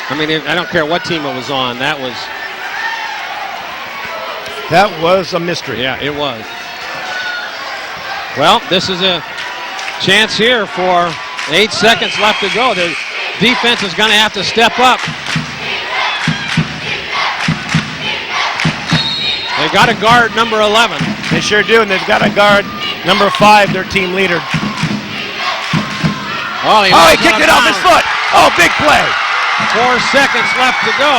I mean, I don't care what team it was on. That was a mystery. Yeah, it was. Well, this is a chance here for 8 seconds left to go. The defense is going to have to step up. They got to guard number 11. They sure do, and they've got to guard number 5, their team leader. Oh, he kicked it off his foot. Oh, big play. 4 seconds left to go.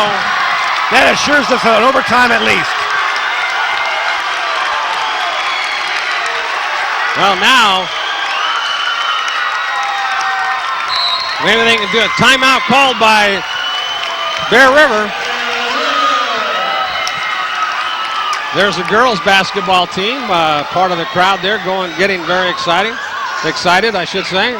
That assures us an overtime at least. Well, now, maybe they can do a timeout called by Bear River. There's a girls basketball team, part of the crowd there, getting very excited, I should say.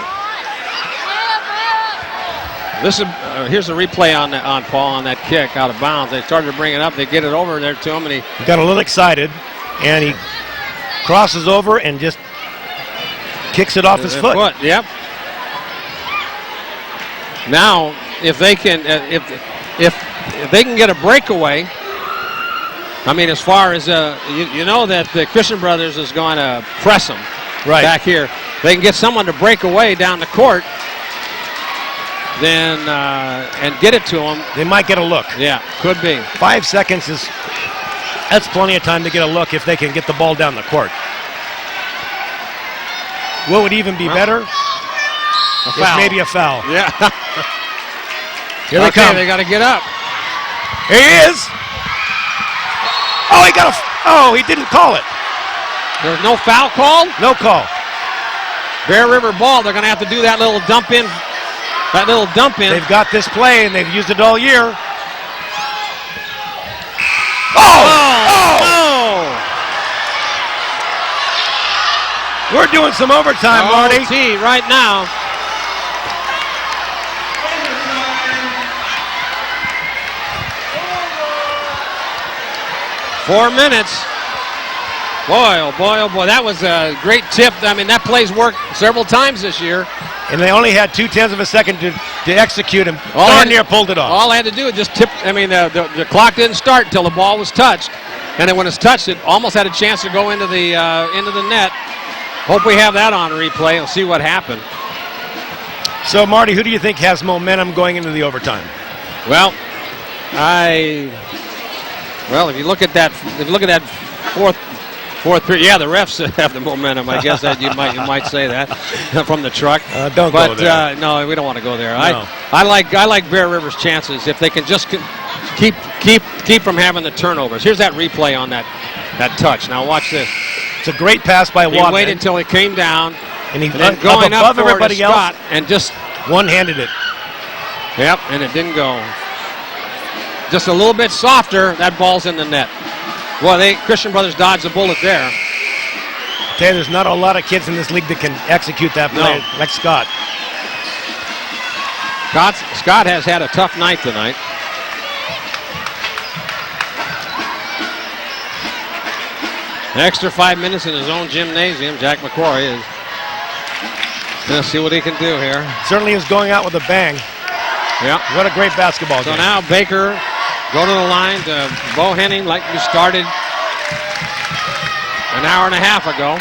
This is here's a replay on Paul on that kick out of bounds. They started to bring it up. They get it over there to him, and he got a little excited, and he crosses over and just kicks it off his foot. Yep. Now, if they can, if they can get a breakaway. I mean, as far as, you know that the Christian Brothers is going to press them back here. They can get someone to break away down the court, then and get it to them. They might get a look. Yeah, could be. 5 seconds is That's plenty of time to get a look if they can get the ball down the court. What would even be better? A Is foul. maybe a foul. Yeah. Here they come. They got to get up. Here he is. Oh, he didn't call it. There's no foul called? No call. Bear River ball. They're going to have to do that little dump in. That little dump in. They've got this play, and they've used it all year. We're doing some overtime, Marty. OT right now. Four minutes. Boy, oh boy, oh boy. That was a great tip. I mean, that play's worked several times this year. And they only had 0.2 of a second to execute him. Darn near pulled it off. All I had to do was just tip. I mean, the clock didn't start until the ball was touched. And then when it's touched, it almost had a chance to go into the net. Hope we have that on replay. We'll see what happened. So, Marty, who do you think has momentum going into the overtime? Well, if you look at that, fourth period, yeah, the refs have the momentum. I guess that you might say that from the truck. Don't go there. No, we don't want to go there. No. I like Bear River's chances if they can just keep from having the turnovers. Here's that replay on that touch. Now watch this. It's a great pass by Wadman. He waited until he came down, and he then going up above everybody else, Scott, and just one-handed it. Yep, and it didn't go. Just a little bit softer, that ball's in the net. Well, Christian Brothers dodged a bullet there. Okay, there's not a lot of kids in this league that can execute that play like Scott. Scott has had a tough night tonight. An extra 5 minutes in his own gymnasium. Jack McCrory is going to see what he can do here. Certainly is going out with a bang. Yeah. What a great basketball game. So now Baker go to the line to Bo Henning like we started an hour and a half ago.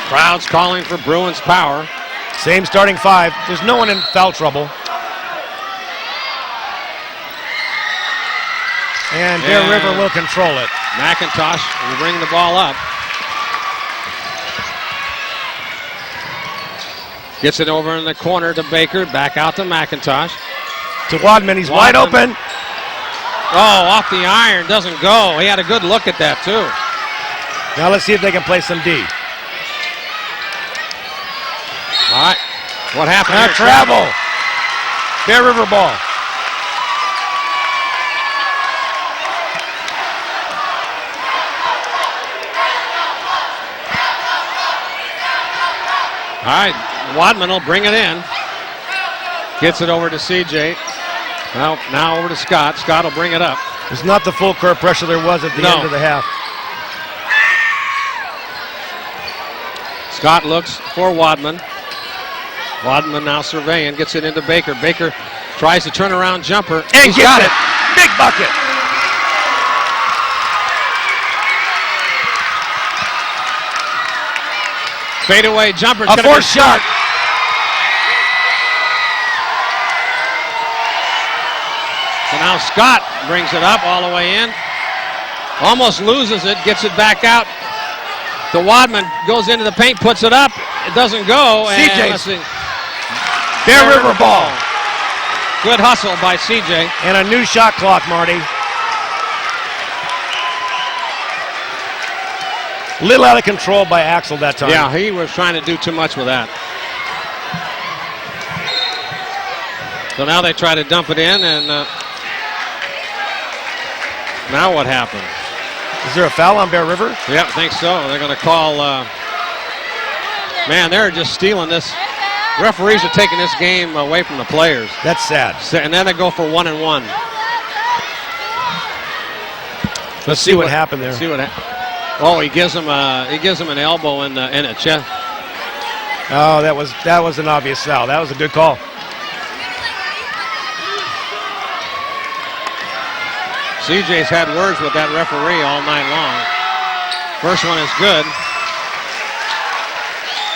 Crowds calling for Bruins power. Same starting five. There's no one in foul trouble. And Bear River will control it. McIntosh will bring the ball up. Gets it over in the corner to Baker. Back out to McIntosh. To Wadman. He's wide open. Oh, off the iron. Doesn't go. He had a good look at that, too. Now let's see if they can play some D. All right. What happened Now here? travel. Bear River ball. All right, Wadman will bring it in. Gets it over to CJ. Now over to Scott. Scott will bring it up. It's not the full court pressure there was at the end of the half. Scott looks for Wadman. Wadman now surveying, gets it into Baker. Baker tries to turn around jumper. And he's got got it. Big bucket. Fadeaway jumper. A forced shot. So now Scott brings it up all the way in. Almost loses it, gets it back out. The Wadman goes into the paint, puts it up. It doesn't go. CJ. Bear River ball. Good hustle by CJ. And a new shot clock, Marty. Little out of control by Axel that time. Yeah, he was trying to do too much with that. So now they try to dump it in, and now what happened? Is there a foul on Bear River? Yeah, I think so. They're going to call. Man, they're just stealing this. Referees are taking this game away from the players. That's sad. And then they go for 1-and-1. Let's see what happened there. See what happened. Oh, he gives him an elbow in the chest. Oh, that was an obvious foul. That was a good call. CJ's had words with that referee all night long. First one is good.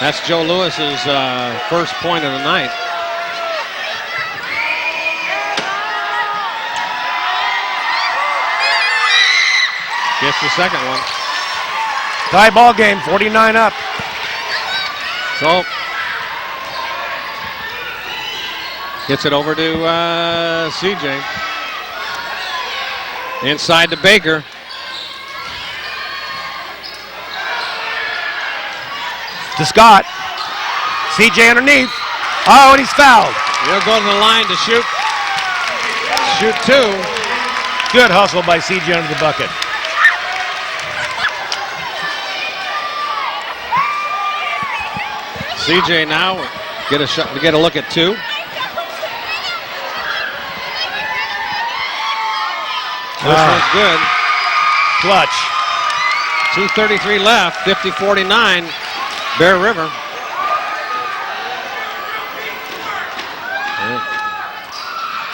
That's Joe Lewis's first point of the night. Missed the second one. Tie ball game, 49 up. So gets it over to CJ. Inside to Baker. To Scott. CJ underneath. Oh, and he's fouled. He'll go to the line to shoot. Shoot two. Good hustle by CJ under the bucket. CJ now get a shot, get a look at two. This one's good. Clutch. 2:33 left, 50-49, Bear River.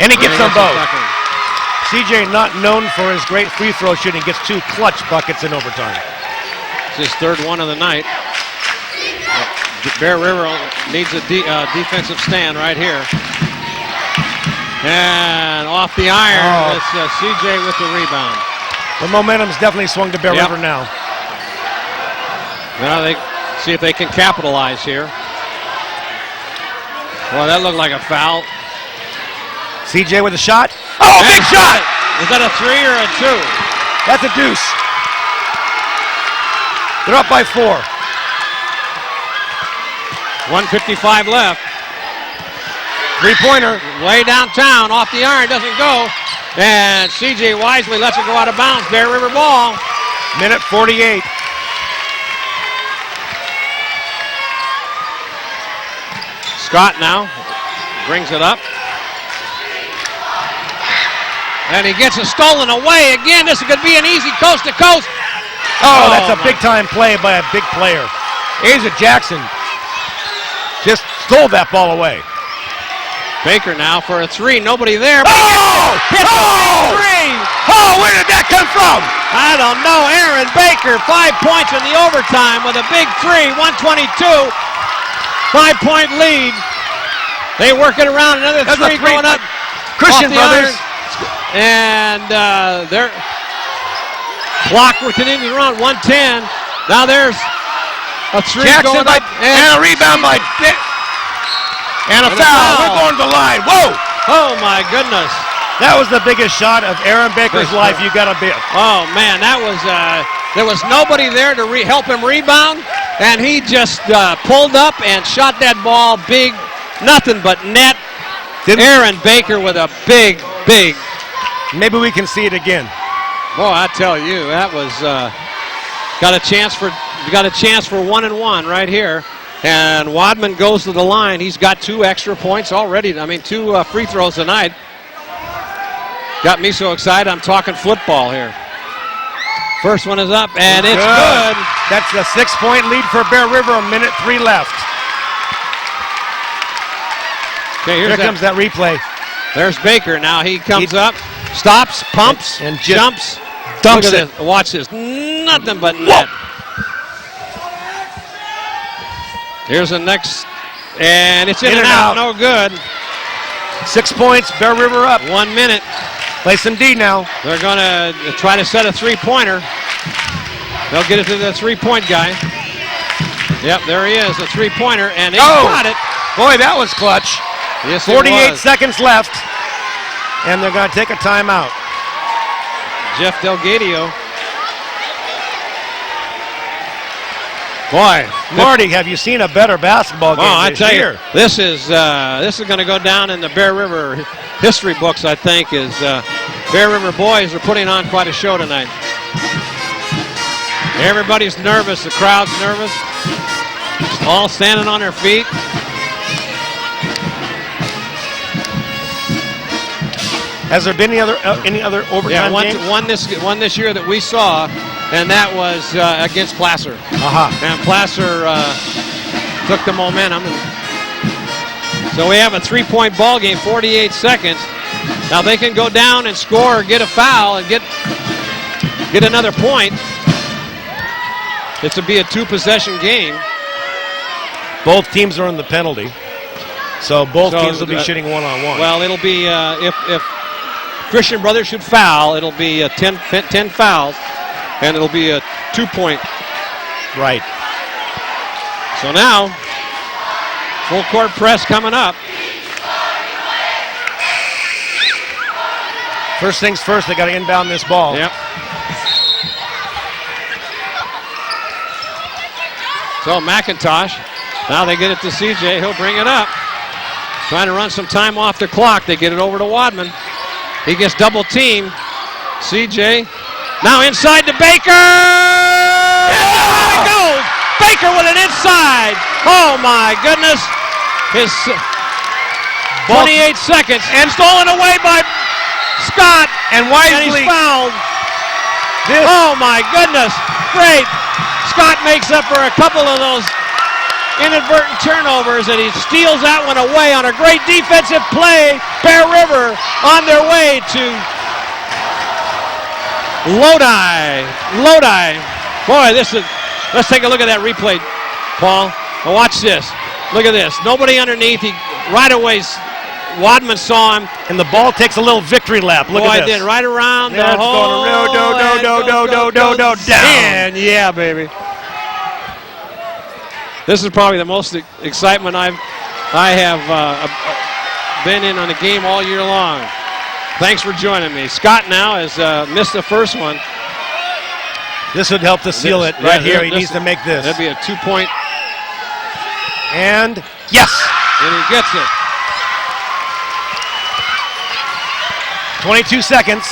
And he gets them both. CJ not known for his great free throw shooting, gets 2 clutch buckets in overtime. It's his third one of the night. Bear River needs a defensive stand right here. And off the iron, it's CJ with the rebound. The momentum's definitely swung to Bear River now. Now they see if they can capitalize here. Boy, that looked like a foul. CJ with a shot. Oh, big shot! Is that a 3 or a 2? That's a deuce. They're up by 4. 1:55 left. Three-pointer. Way downtown, off the iron, doesn't go. And CJ wisely lets it go out of bounds. Bear River ball. Minute 48. Scott now brings it up. And he gets it stolen away again. This could be an easy coast to coast. Oh, that's a big-time play by a big player. Asa Jackson just stole that ball away. Baker now for a 3. Nobody there. Oh! Hits a big 3. Oh, where did that come from? I don't know. Aaron Baker, 5 points in the overtime with a big 3. 122. 5-point lead. They work it around. Another 3 going up. Christian Brothers. And they're clock continuing to run. 110. Now there's a 3 Jackson going up. And a rebound by Dick. And a foul. We're going to the line. Whoa! Oh my goodness. That was the biggest shot of Aaron Baker's life. You got to be. Oh man, that was there was nobody there to help him rebound, and he just pulled up and shot that ball big, nothing but net. Aaron Baker with a big. Maybe we can see it again. Boy, I tell you, that was got a chance for 1-and-1 right here. And Wadman goes to the line. He's got 2 extra points already. I mean, 2 free throws tonight. Got me so excited, I'm talking football here. First one is up, and it's good. That's a 6-point lead for Bear River, a minute 3 left. Okay, here comes that replay. There's Baker. Now he comes up, stops, pumps, and jumps. Dunks it. This. Watch this. Nothing but net. Here's the next, and it's in and out. No good. 6 points, Bear River up. 1 minute. Play some D now. They're going to try to set a 3-pointer. They'll get it to the 3-point guy. Yep, there he is, a 3-pointer, and he got it. Boy, that was clutch. Yes, 48 seconds left, and they're going to take a timeout. Jeff Delgadio. Boy, Marty, have you seen a better basketball game this year? You, this is going to go down in the Bear River history books, I think, as Bear River boys are putting on quite a show tonight. Everybody's nervous. The crowd's nervous. All standing on their feet. Has there been any other overtime games? One this year that we saw, and that was against Placer. And Placer took the momentum. So we have a 3-point ball game, 48 seconds. Now they can go down and score or get a foul and get another point. This would be a 2-possession game. Both teams are in the penalty. So both teams will be shooting 1-on-1. Well, it'll be if Christian Brothers should foul, it'll be 10 fouls. and it'll be a 2-point. Right. So now, full court press coming up. First things first, they got to inbound this ball. Yep. So McIntosh, now they get it to CJ. He'll bring it up. Trying to run some time off the clock. They get it over to Wadman. He gets double teamed. CJ now inside to Baker. There it goes. Baker with an inside. Oh my goodness. His 28 seconds and stolen away by Scott, and and wisely, he's fouled. this Oh my goodness, great. Scott makes up for a couple of those inadvertent turnovers, and he steals that one away on a great defensive play. Bear River on their way to Lodi. Boy, this is, let's take a look at that replay, Paul. Now watch this. Look at this. Nobody underneath. He right away, Wadman saw him. and the ball takes a little victory lap. Look Boy, at this. did right around There the it's whole. going down. And yeah, baby. This is probably the most excitement I have been in on a game all year long. Thanks for joining me. Scott now has missed the first one. This would help to seal it right here. He needs to make this. That'd be a 2-point, And yes, and he gets it. 22 seconds.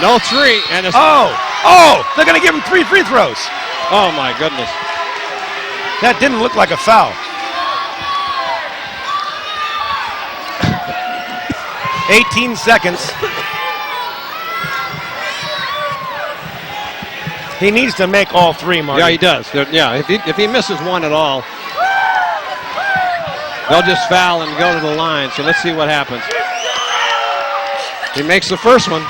No three, and it's, Oh, they're going to give him 3 free throws. oh my goodness. That didn't look like a foul. 18 seconds. He needs to make all 3, Marty. Yeah, he does. Yeah, if he misses one at all, they'll just foul and go to the line. So let's see what happens. He makes the first one.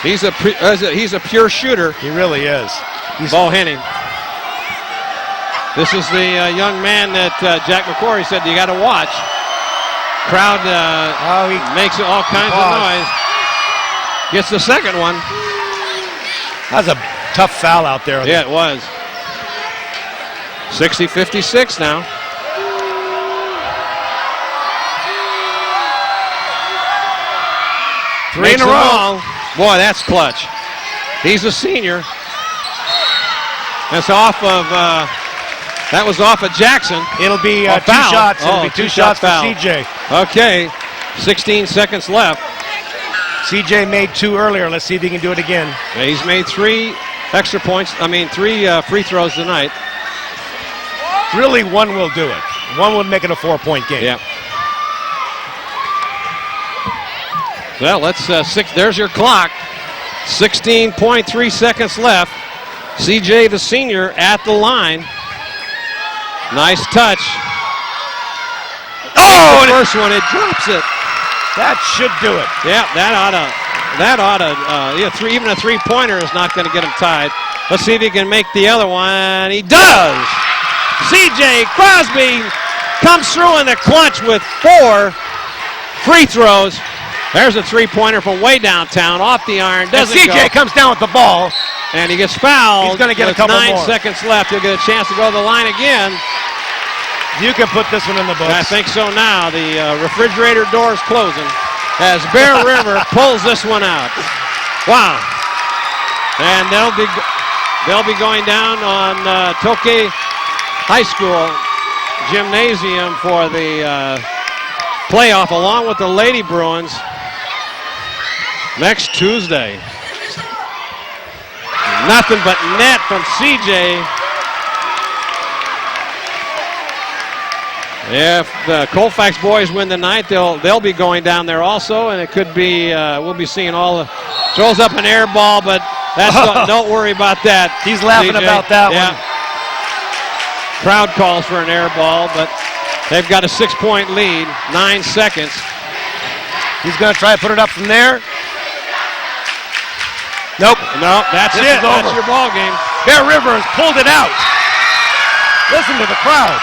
He's a pure shooter. He really is. Bo Henning. This is the young man that Jack McCrory said you got to watch. Crowd he makes all kinds of noise. Gets the second one. That's a tough foul out there. Yeah, it was. 60-56 now. Three in a row. Boy, that's clutch. He's a senior. That's off of. That was off of Jackson. It'll be Oh, 2 foul. shots. It'll Oh, be 2 two-shot shots for foul. CJ. Okay, 16 seconds left. CJ made 2 earlier. Let's see if he can do it again. He's made 3 extra points. 3 free throws tonight. Really, 1 will do it. 1 would make it a 4-point game. Yeah. Well, let's there's your clock. 16.3 seconds left. CJ, the senior, at the line. Nice touch. Oh, The first one, it drops it. that should do it. Yeah, that ought to, even a 3-pointer is not going to get him tied. Let's see if he can make the other one. He does. CJ Crosby comes through in the clutch with 4 free throws. There's a 3-pointer from way downtown, off the iron. And Doesn't CJ go. comes down with the ball. And he gets fouled. He's gonna get a with couple 9 more. seconds left. He'll get a chance to go to the line again. You can put this one in the books. I think so now. The refrigerator door is closing as Bear River pulls this one out. Wow. And they'll be going down on Tokay High School Gymnasium for the playoff along with the Lady Bruins next Tuesday. Nothing but net from CJ. If the Colfax boys win tonight, they'll be going down there also, and it could be we'll be seeing all the throws up an air ball, but that's don't worry about that. He's laughing CJ. about that one. Crowd calls for an air ball, but they've got a 6-point lead, 9 seconds. He's going to try to put it up from there. Nope. No, that's This it. is over. That's your ball game. Bear River has pulled it out. Listen to the crowd.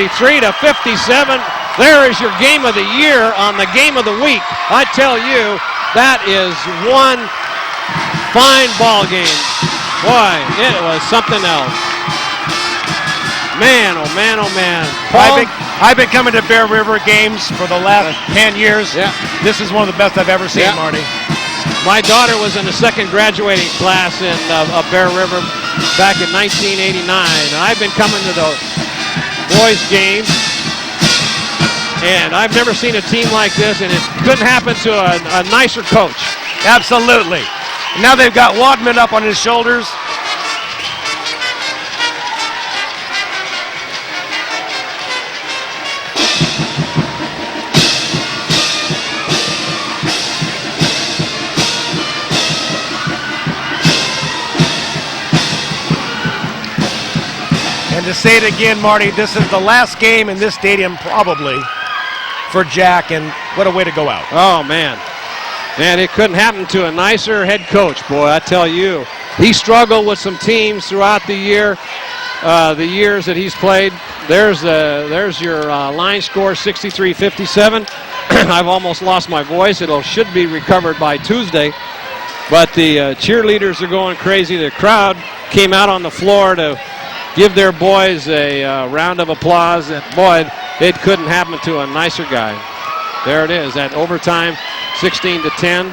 $63-57. There is your game of the year on the game of the week. I tell you, that is one fine ball game. Boy, it was something else. Man, oh man, oh man. Paul? I've been coming to Bear River games for the last 10 years. Yeah. This is one of the best I've ever seen, Yeah. Marty. My daughter was in the second graduating class in Bear River back in 1989. I've been coming to the boys' games, and I've never seen a team like this, and it couldn't happen to a nicer coach. Absolutely. Now they've got Wadman up on his shoulders. And to say it again, Marty, this is the last game in this stadium probably for Jack, and what a way to go out. Oh, man. And it couldn't happen to a nicer head coach, boy, I tell you. He struggled with some teams throughout the year, the years that he's played. There's your line score, 63-57. I've almost lost my voice. It should be recovered by Tuesday. But the cheerleaders are going crazy. The crowd came out on the floor to give their boys a round of applause. And boy, it couldn't happen to a nicer guy. There it is, at overtime, 16-10.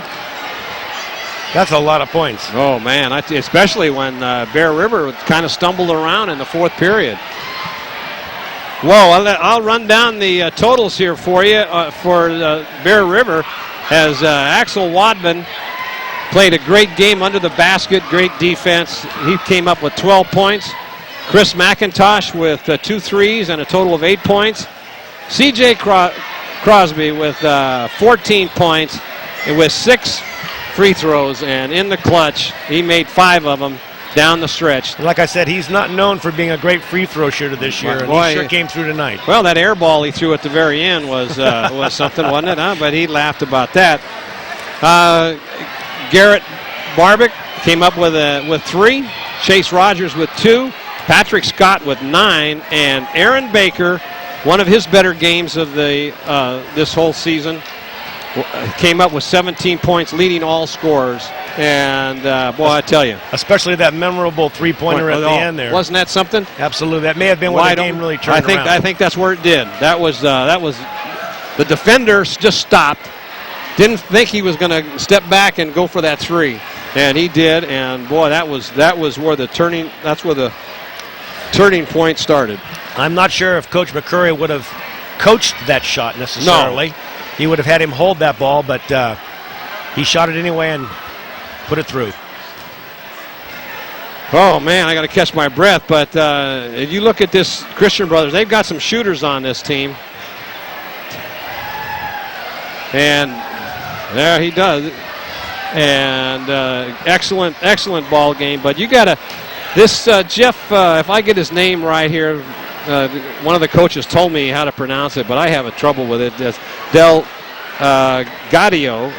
That's a lot of points. Oh, man, especially when Bear River kind of stumbled around in the fourth period. Whoa, I'll run down the totals here for you. For Bear River, as Axel Wadman played a great game under the basket, great defense. He came up with 12 points. Chris McIntosh with 2 threes and a total of 8 points. C.J. Crosby with 14 points and with 6 free throws, and in the clutch, he made 5 of them down the stretch. Like I said, he's not known for being a great free throw shooter this year, and Boy, he sure came through tonight. Well, that air ball he threw at the very end was something, wasn't it? Huh? But he laughed about that. Garrett Barbick came up with 3. Chase Rogers with 2. Patrick Scott with 9, and Aaron Baker, one of his better games of the this whole season, came up with 17 points, leading all scorers. And boy, I tell you, especially that memorable three-pointer at the end there. Wasn't that something? Absolutely, that may have been where the game really turned around. I think that's where it did. That was the defender just stopped, didn't think he was going to step back and go for that 3, and he did. And boy, that was where the turning point started. I'm not sure if Coach McCrory would have coached that shot necessarily. No. He would have had him hold that ball, but he shot it anyway and put it through. Oh, man, I got to catch my breath. But if you look at this Christian Brothers, they've got some shooters on this team. And there he does. And excellent ball game. But you got to, this Jeff, if I get his name right here, one of the coaches told me how to pronounce it, but I have trouble with it. It's Del Gadio.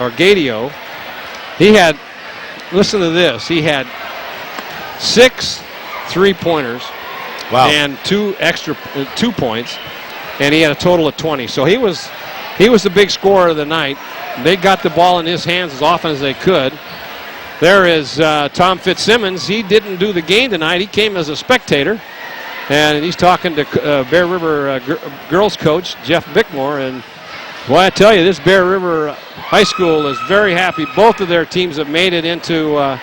He had, listen to this, he had 6 3-pointers. Wow. And 2 points, and he had a total of 20. So he was the big scorer of the night. They got the ball in his hands as often as they could. There is Tom Fitzsimmons. He didn't do the game tonight. He came as a spectator. And he's talking to Bear River girls coach, Jeff Bickmore. And, boy, I tell you, this Bear River High School is very happy. Both of their teams have made it into a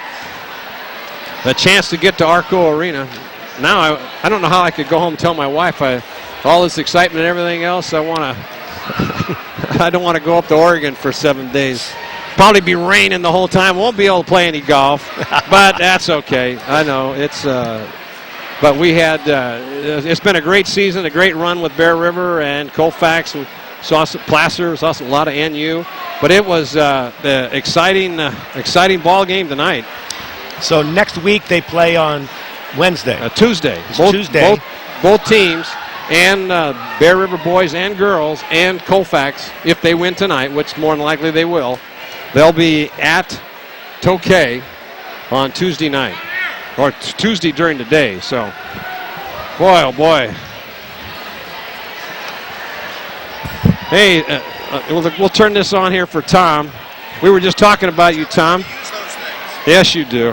chance to get to Arco Arena. Now, I don't know how I could go home and tell my wife all this excitement and everything else. I don't want to go up to Oregon for 7 days. Probably be raining the whole time. Won't be able to play any golf, but that's okay. I know it's. But we had. It's been a great season, a great run with Bear River and Colfax, and saw some Placer, saw a lot of NU. But it was the exciting ball game tonight. So next week they play on Wednesday. Tuesday. Tuesday. Both teams, and Bear River boys and girls and Colfax, if they win tonight, which more than likely they will, they'll be at Tokay on Tuesday night, or Tuesday during the day. So, boy, oh boy. Hey, we'll turn this on here for Tom. We were just talking about you, Tom. Yes, you do.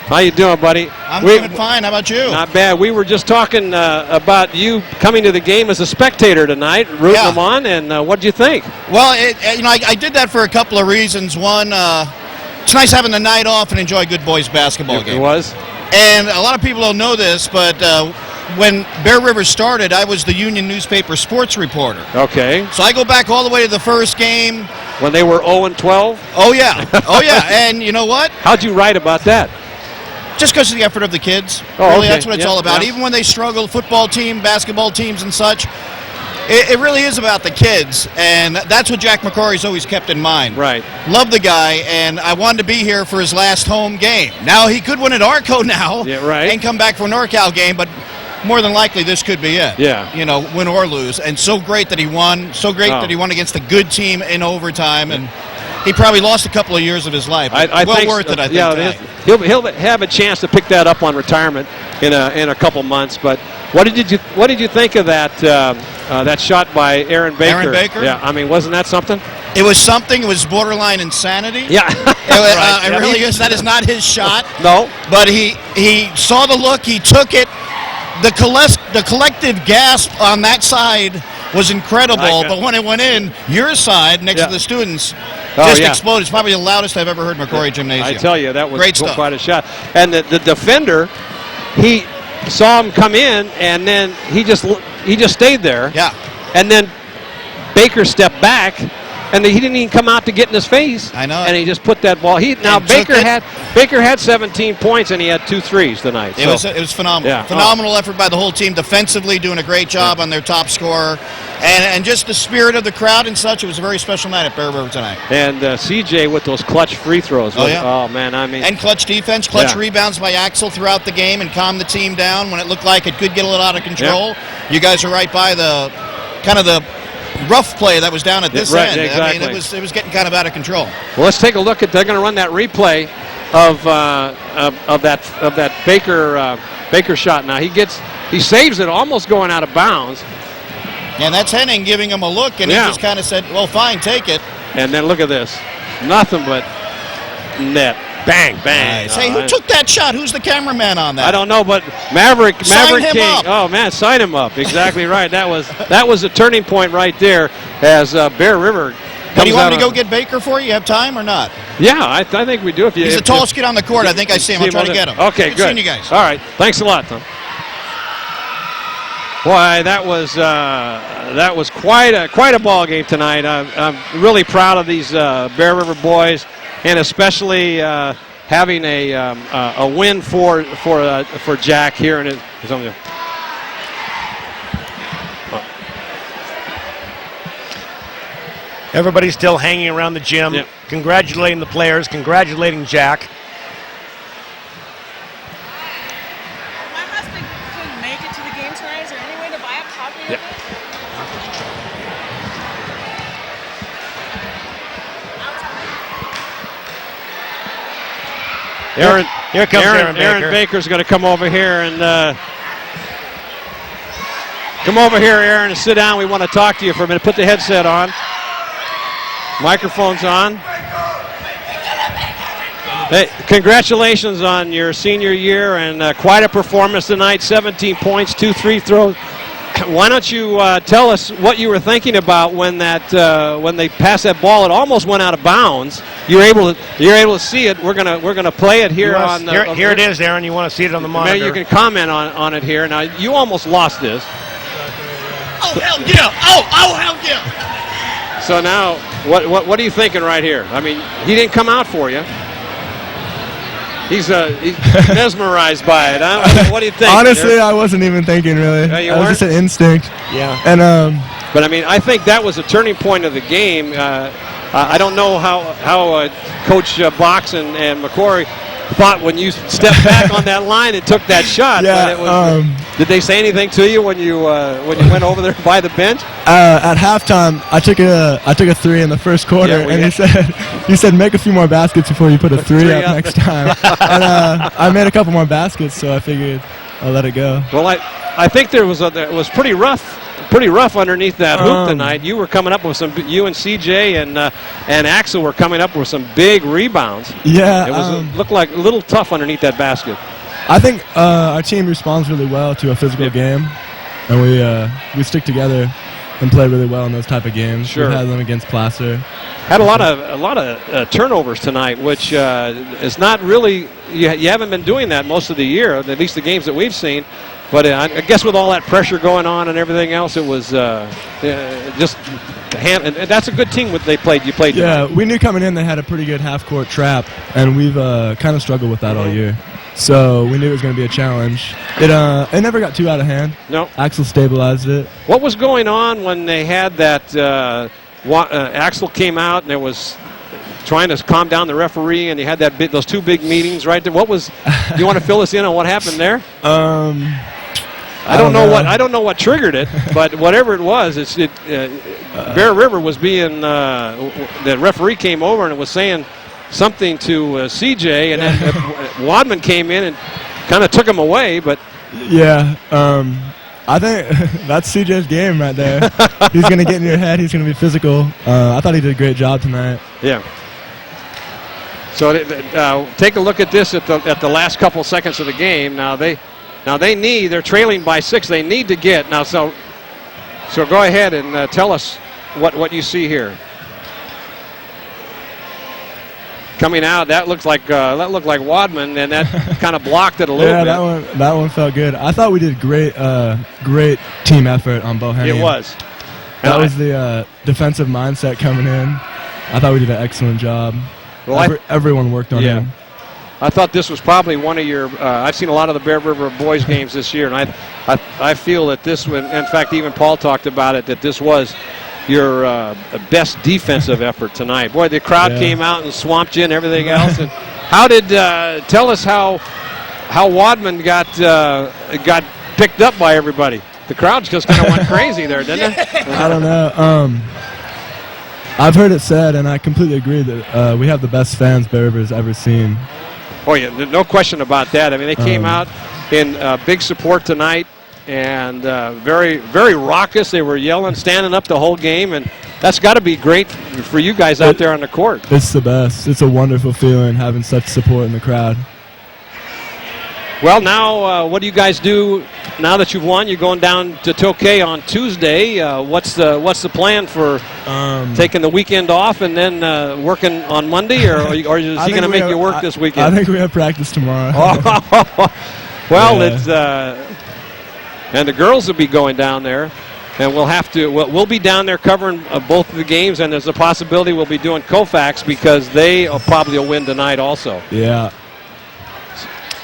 How you doing, buddy? I'm doing fine. How about you? Not bad. We were just talking about you coming to the game as a spectator tonight, rooting them on, and what did you think? Well, I did that for a couple of reasons. One, it's nice having the night off and enjoy a good boys basketball game. It was. And a lot of people don't know this, but when Bear River started, I was the Union newspaper sports reporter. Okay. So I go back all the way to the first game. When they were 0-12? Oh, yeah. Oh, yeah. And you know what? How'd you write about that? Just because of the effort of the kids. Oh, really, okay. that's what it's all about. Even when they struggle, football team, basketball teams and such, it really is about the kids. And that's what Jack McCrory's always kept in mind. Right. Love the guy, and I wanted to be here for his last home game. Now, he could win at Arco now and come back for a NorCal game, but more than likely this could be it. Yeah. You know, win or lose. And so great that he won. So great that he won against a good team in overtime. And he probably lost a couple of years of his life. I well think worth it, I think. Yeah, he'll have a chance to pick that up on retirement in a couple months. But what did you think of that shot by Aaron Baker? Aaron Baker? Yeah, I mean, wasn't that something? It was something. It was borderline insanity. Yeah. It really is. That is not his shot. No. But he saw the look. He took it. The collective gasp on that side was incredible, but when it went in, your side next to the students just exploded. It's probably the loudest I've ever heard McCrory Gymnasium. I tell you, that was great stuff. Quite a shot. And the defender, he saw him come in, and then he just stayed there. Yeah. And then Baker stepped back, and he didn't even come out to get in his face. I know. And he just put that ball. Baker had 17 points, and he had 2 threes tonight. It was phenomenal. Yeah. Phenomenal effort by the whole team defensively, doing a great job on their top scorer, and just the spirit of the crowd and such. It was a very special night at Bear River tonight. And CJ with those clutch free throws. Oh man, I mean. And clutch defense, clutch rebounds by Axel throughout the game, and calmed the team down when it looked like it could get a little out of control. Yeah. You guys are right by the kind of the rough play that was down at this end. Exactly. I mean, it was getting kind of out of control. Well, let's take a look at. They're going to run that replay of that Baker shot. Now he saves it, almost going out of bounds. And that's Henning giving him a look, and he just kind of said, "Well, fine, take it." And then look at this, nothing but net. Bang, bang. Nice. Hey, who took that shot? Who's the cameraman on that? I don't know, but Maverick him King. up. Oh man, sign him up. Exactly right. That was a turning point right there as Bear River. Do you want me to go get Baker for you? You have time or not? Yeah, I think we do. He's the tallest kid on the court. I think I see him. I'll try to get him. Okay, good. Seeing you guys. All right. Thanks a lot, Tom. Boy, that was quite a ball game tonight. I'm really proud of these Bear River boys, and especially having a win for Jack here in his own. Everybody's still hanging around the gym, congratulating the players, congratulating Jack. My husband couldn't make it to the game tonight. Is there any way to buy a copy of it? Here comes Aaron Baker. Aaron Baker's going to come over here and come over here, Aaron, and sit down. We want to talk to you for a minute. Put the headset on. Microphone's on. Hey, congratulations on your senior year and quite a performance tonight. 17 points, 2 free throws. Why don't you tell us what you were thinking about when they passed that ball? It almost went out of bounds. You're able to see it. We're gonna play it here on the. Here it is, Aaron. You want to see it on the monitor? Maybe you can comment on it here. Now you almost lost this. Oh hell yeah! Oh hell yeah! So now, what are you thinking right here? I mean, he didn't come out for you. He's mesmerized by it. Huh? What do you think? Honestly, I wasn't even thinking really. You it was just an instinct. Yeah. And but I mean, I think that was a turning point of the game. I don't know how Coach Box and McCrory thought when you stepped back on that line and took that shot. Yeah. But did they say anything to you when you went over there by the bench? At halftime, I took a 3 in the first quarter, and he said make a few more baskets before you put a 3 up next time. And I made a couple more baskets, so I figured I'll let it go. Well, I think it was pretty rough underneath that hoop tonight. You were coming up with some. You and CJ and Axel were coming up with some big rebounds. Yeah, it looked like a little tough underneath that basket. I think our team responds really well to a physical game, and we stick together and play really well in those type of games. Sure. We've had them against Placer. Had a lot of turnovers tonight, which is not really. You haven't been doing that most of the year, at least the games that we've seen. But I guess with all that pressure going on and everything else, it was just. And that's a good team. You played. Yeah, tonight. we knew coming in they had a pretty good half-court trap, and we've kind of struggled with that all year. So we knew it was going to be a challenge. It never got too out of hand. No. Axel stabilized it. What was going on when they had that? Axel came out and it was trying to calm down the referee, and you had those two big meetings right there. What was? Do you want to fill us in on what happened there? I don't know what triggered it, but whatever it was, Bear River was being. The referee came over and was saying something to CJ, and then Wadman came in and kind of took him away. But yeah, I think that's CJ's game right there. He's going to get in your head. He's going to be physical. I thought he did a great job tonight. Yeah. So take a look at this at the last couple seconds of the game. They're trailing by 6. They need to get now. So go ahead and tell us what you see here. Coming out, that looked like Wadman, and that kind of blocked it a little bit. Yeah, that one felt good. I thought we did great team effort on Bohemian. It was. That was the defensive mindset coming in. I thought we did an excellent job. Well, everyone worked on him. I thought this was probably one of your. I've seen a lot of the Bear River boys games this year, and I feel that this one. In fact, even Paul talked about it, that this was your best defensive effort tonight. Boy, the crowd came out and swamped you and everything else. And tell us how Wadman got picked up by everybody? The crowd just kind of went crazy there, didn't it? I don't know. I've heard it said, and I completely agree, that we have the best fans Bear River's ever seen. Oh, yeah, no question about that. I mean, they came out in big support tonight, and very, very raucous. They were yelling, standing up the whole game, and that's got to be great for you guys out there on the court. It's the best. It's a wonderful feeling having such support in the crowd. Well, now what do you guys do now that you've won? You're going down to Tokay on Tuesday. What's the plan for taking the weekend off and then working on Monday, or is he going to make you work this weekend? I think we have practice tomorrow. Well, it's and the girls will be going down there, and we'll be down there covering both of the games, and there's a possibility we'll be doing Kofax because they probably will win tonight also. Yeah.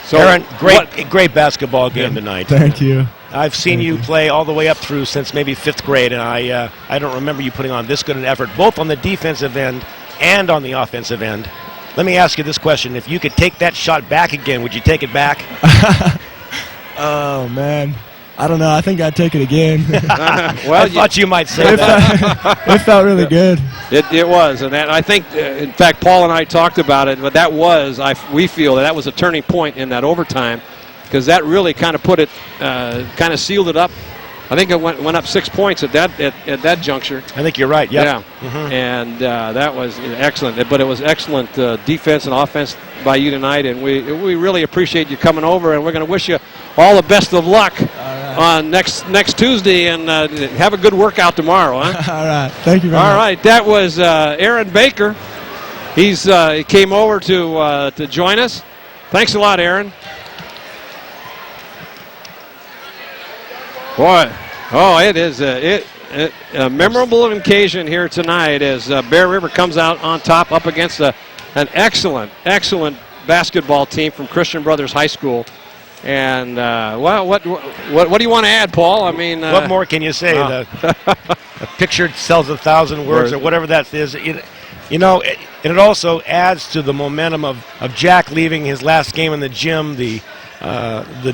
So Aaron, great basketball game tonight. Thank you. I've seen you play all the way up through since maybe 5th grade, and I don't remember you putting on this good an effort, both on the defensive end and on the offensive end. Let me ask you this question. If you could take that shot back again, would you take it back? Oh, man. I don't know. I think I'd take it again. Well, I thought you might say that. It felt really good. It was, and I think, in fact, Paul and I talked about it, but we feel that was a turning point in that overtime, because that really kind of put it, kind of sealed it up. I think it went up 6 points at that juncture. I think you're right. Yep. Yeah, and that was excellent. But it was excellent defense and offense by you tonight, and we really appreciate you coming over. And we're going to wish you all the best of luck on next Tuesday, and have a good workout tomorrow. Huh? All right, thank you very much. All right, that was Aaron Baker. He came over to join us. Thanks a lot, Aaron. Boy, it is a memorable occasion here tonight as Bear River comes out on top up against an excellent basketball team from Christian Brothers High School. And, what do you want to add, Paul? I mean, what more can you say? A picture sells 1,000 words, or whatever that is. You know, and it also adds to the momentum of Jack leaving his last game in the gym, the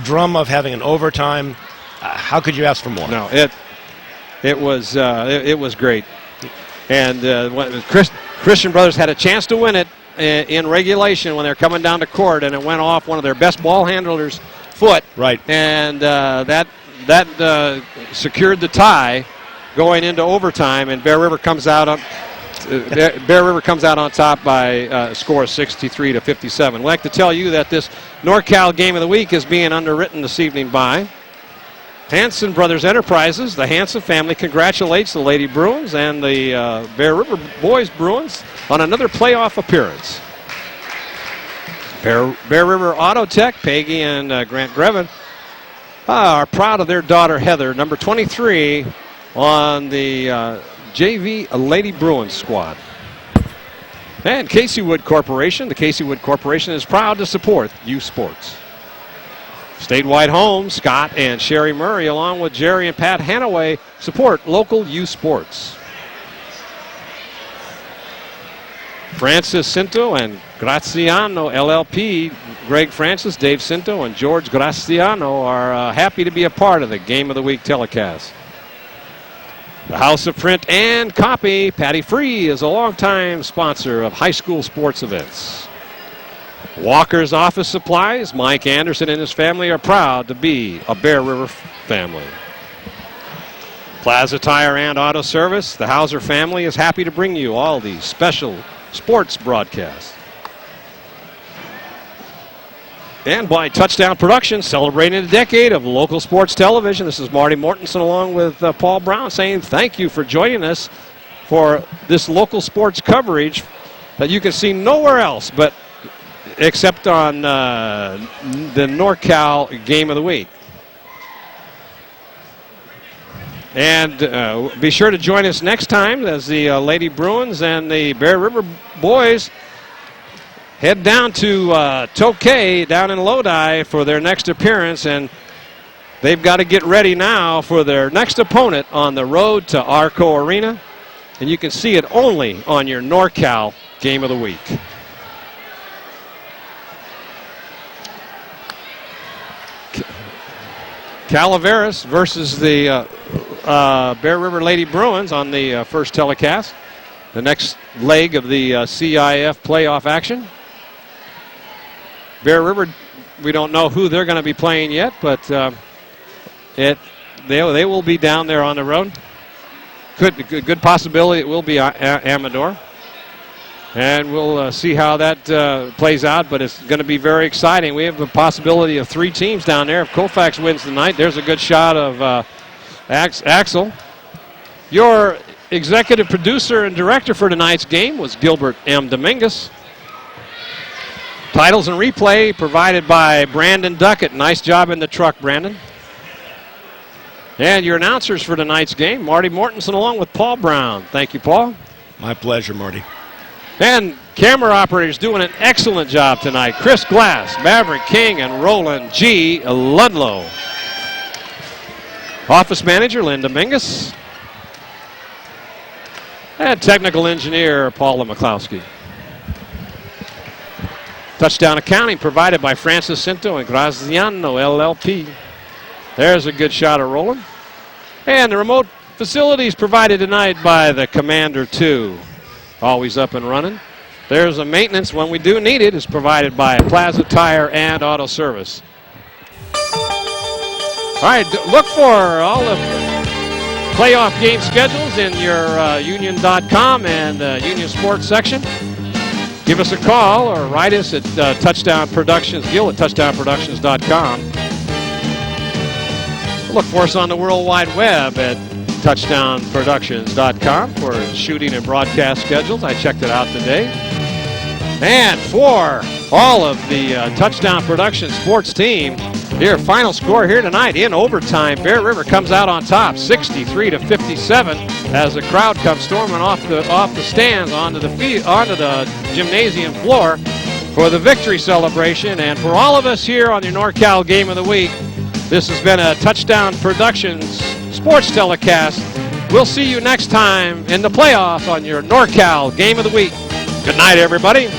drum of having an overtime. How could you ask for more? No, it was great, and Christian Brothers had a chance to win it in regulation when they're coming down to court, and it went off one of their best ball handlers' foot. Right, and that that secured the tie going into overtime, and Bear River comes out on top by a score of 63-57. I'd like to tell you that this NorCal Game of the Week is being underwritten this evening by Hanson Brothers Enterprises. The Hanson family congratulates the Lady Bruins and the Bear River Boys Bruins on another playoff appearance. Bear River Auto Tech, Peggy and Grant Grevin, are proud of their daughter Heather, number 23, on the JV Lady Bruins squad. And Casey Wood Corporation. The Casey Wood Corporation is proud to support youth sports. Statewide Home, Scott and Sherry Murray, along with Jerry and Pat Hanaway, support local youth sports. Francis Cinto and Graziano LLP, Greg Francis, Dave Cinto, and George Graziano are happy to be a part of the Game of the Week telecast. The House of Print and Copy, Patty Free, is a longtime sponsor of high school sports events. Walker's Office Supplies, Mike Anderson and his family are proud to be a Bear River family. Plaza Tire and Auto Service, the Hauser family is happy to bring you all these special sports broadcasts. And by Touchdown Productions, celebrating a decade of local sports television. This is Marty Mortensen along with Paul Brown saying thank you for joining us for this local sports coverage that you can see nowhere else but except on the NorCal Game of the Week. And be sure to join us next time as the Lady Bruins and the Bear River Boys head down to Tokay down in Lodi for their next appearance, and they've got to get ready now for their next opponent on the road to Arco Arena, and you can see it only on your NorCal Game of the Week. Calaveras versus the Bear River Lady Bruins on the first telecast. The next leg of the CIF playoff action. Bear River, we don't know who they're going to be playing yet, but they will be down there on the road. Good possibility it will be Amador. And we'll see how that plays out, but it's going to be very exciting. We have the possibility of 3 teams down there. If Colfax wins tonight, there's a good shot of Axel. Your executive producer and director for tonight's game was Gilbert M. Dominguez. Titles and replay provided by Brandon Duckett. Nice job in the truck, Brandon. And your announcers for tonight's game, Marty Mortensen along with Paul Brown. Thank you, Paul. My pleasure, Marty. And camera operators doing an excellent job tonight. Chris Glass, Maverick King, and Roland G. Ludlow. Office manager, Lynn Dominguez. And technical engineer, Paula McCloskey. Touchdown accounting provided by Francis Cinto and Graziano LLP. There's a good shot of Roland. And the remote facilities provided tonight by the Commander 2. Always up and running. There's a maintenance when we do need it. Is provided by Plaza Tire and Auto Service. All right, look for all the playoff game schedules in your union.com and Union Sports section. Give us a call or write us at Touchdown Productions, Gil at touchdownproductions.com. Look for us on the World Wide Web at touchdownproductions.com for shooting and broadcast schedules. I checked it out today. And for all of the Touchdown Productions sports team, their final score here tonight in overtime, Bear River comes out on top, 63-57, as the crowd comes storming off the stands onto the gymnasium floor for the victory celebration. And for all of us here on your NorCal Game of the Week, this has been a Touchdown Productions sports telecast. We'll see you next time in the playoffs on your NorCal Game of the Week. Good night, everybody.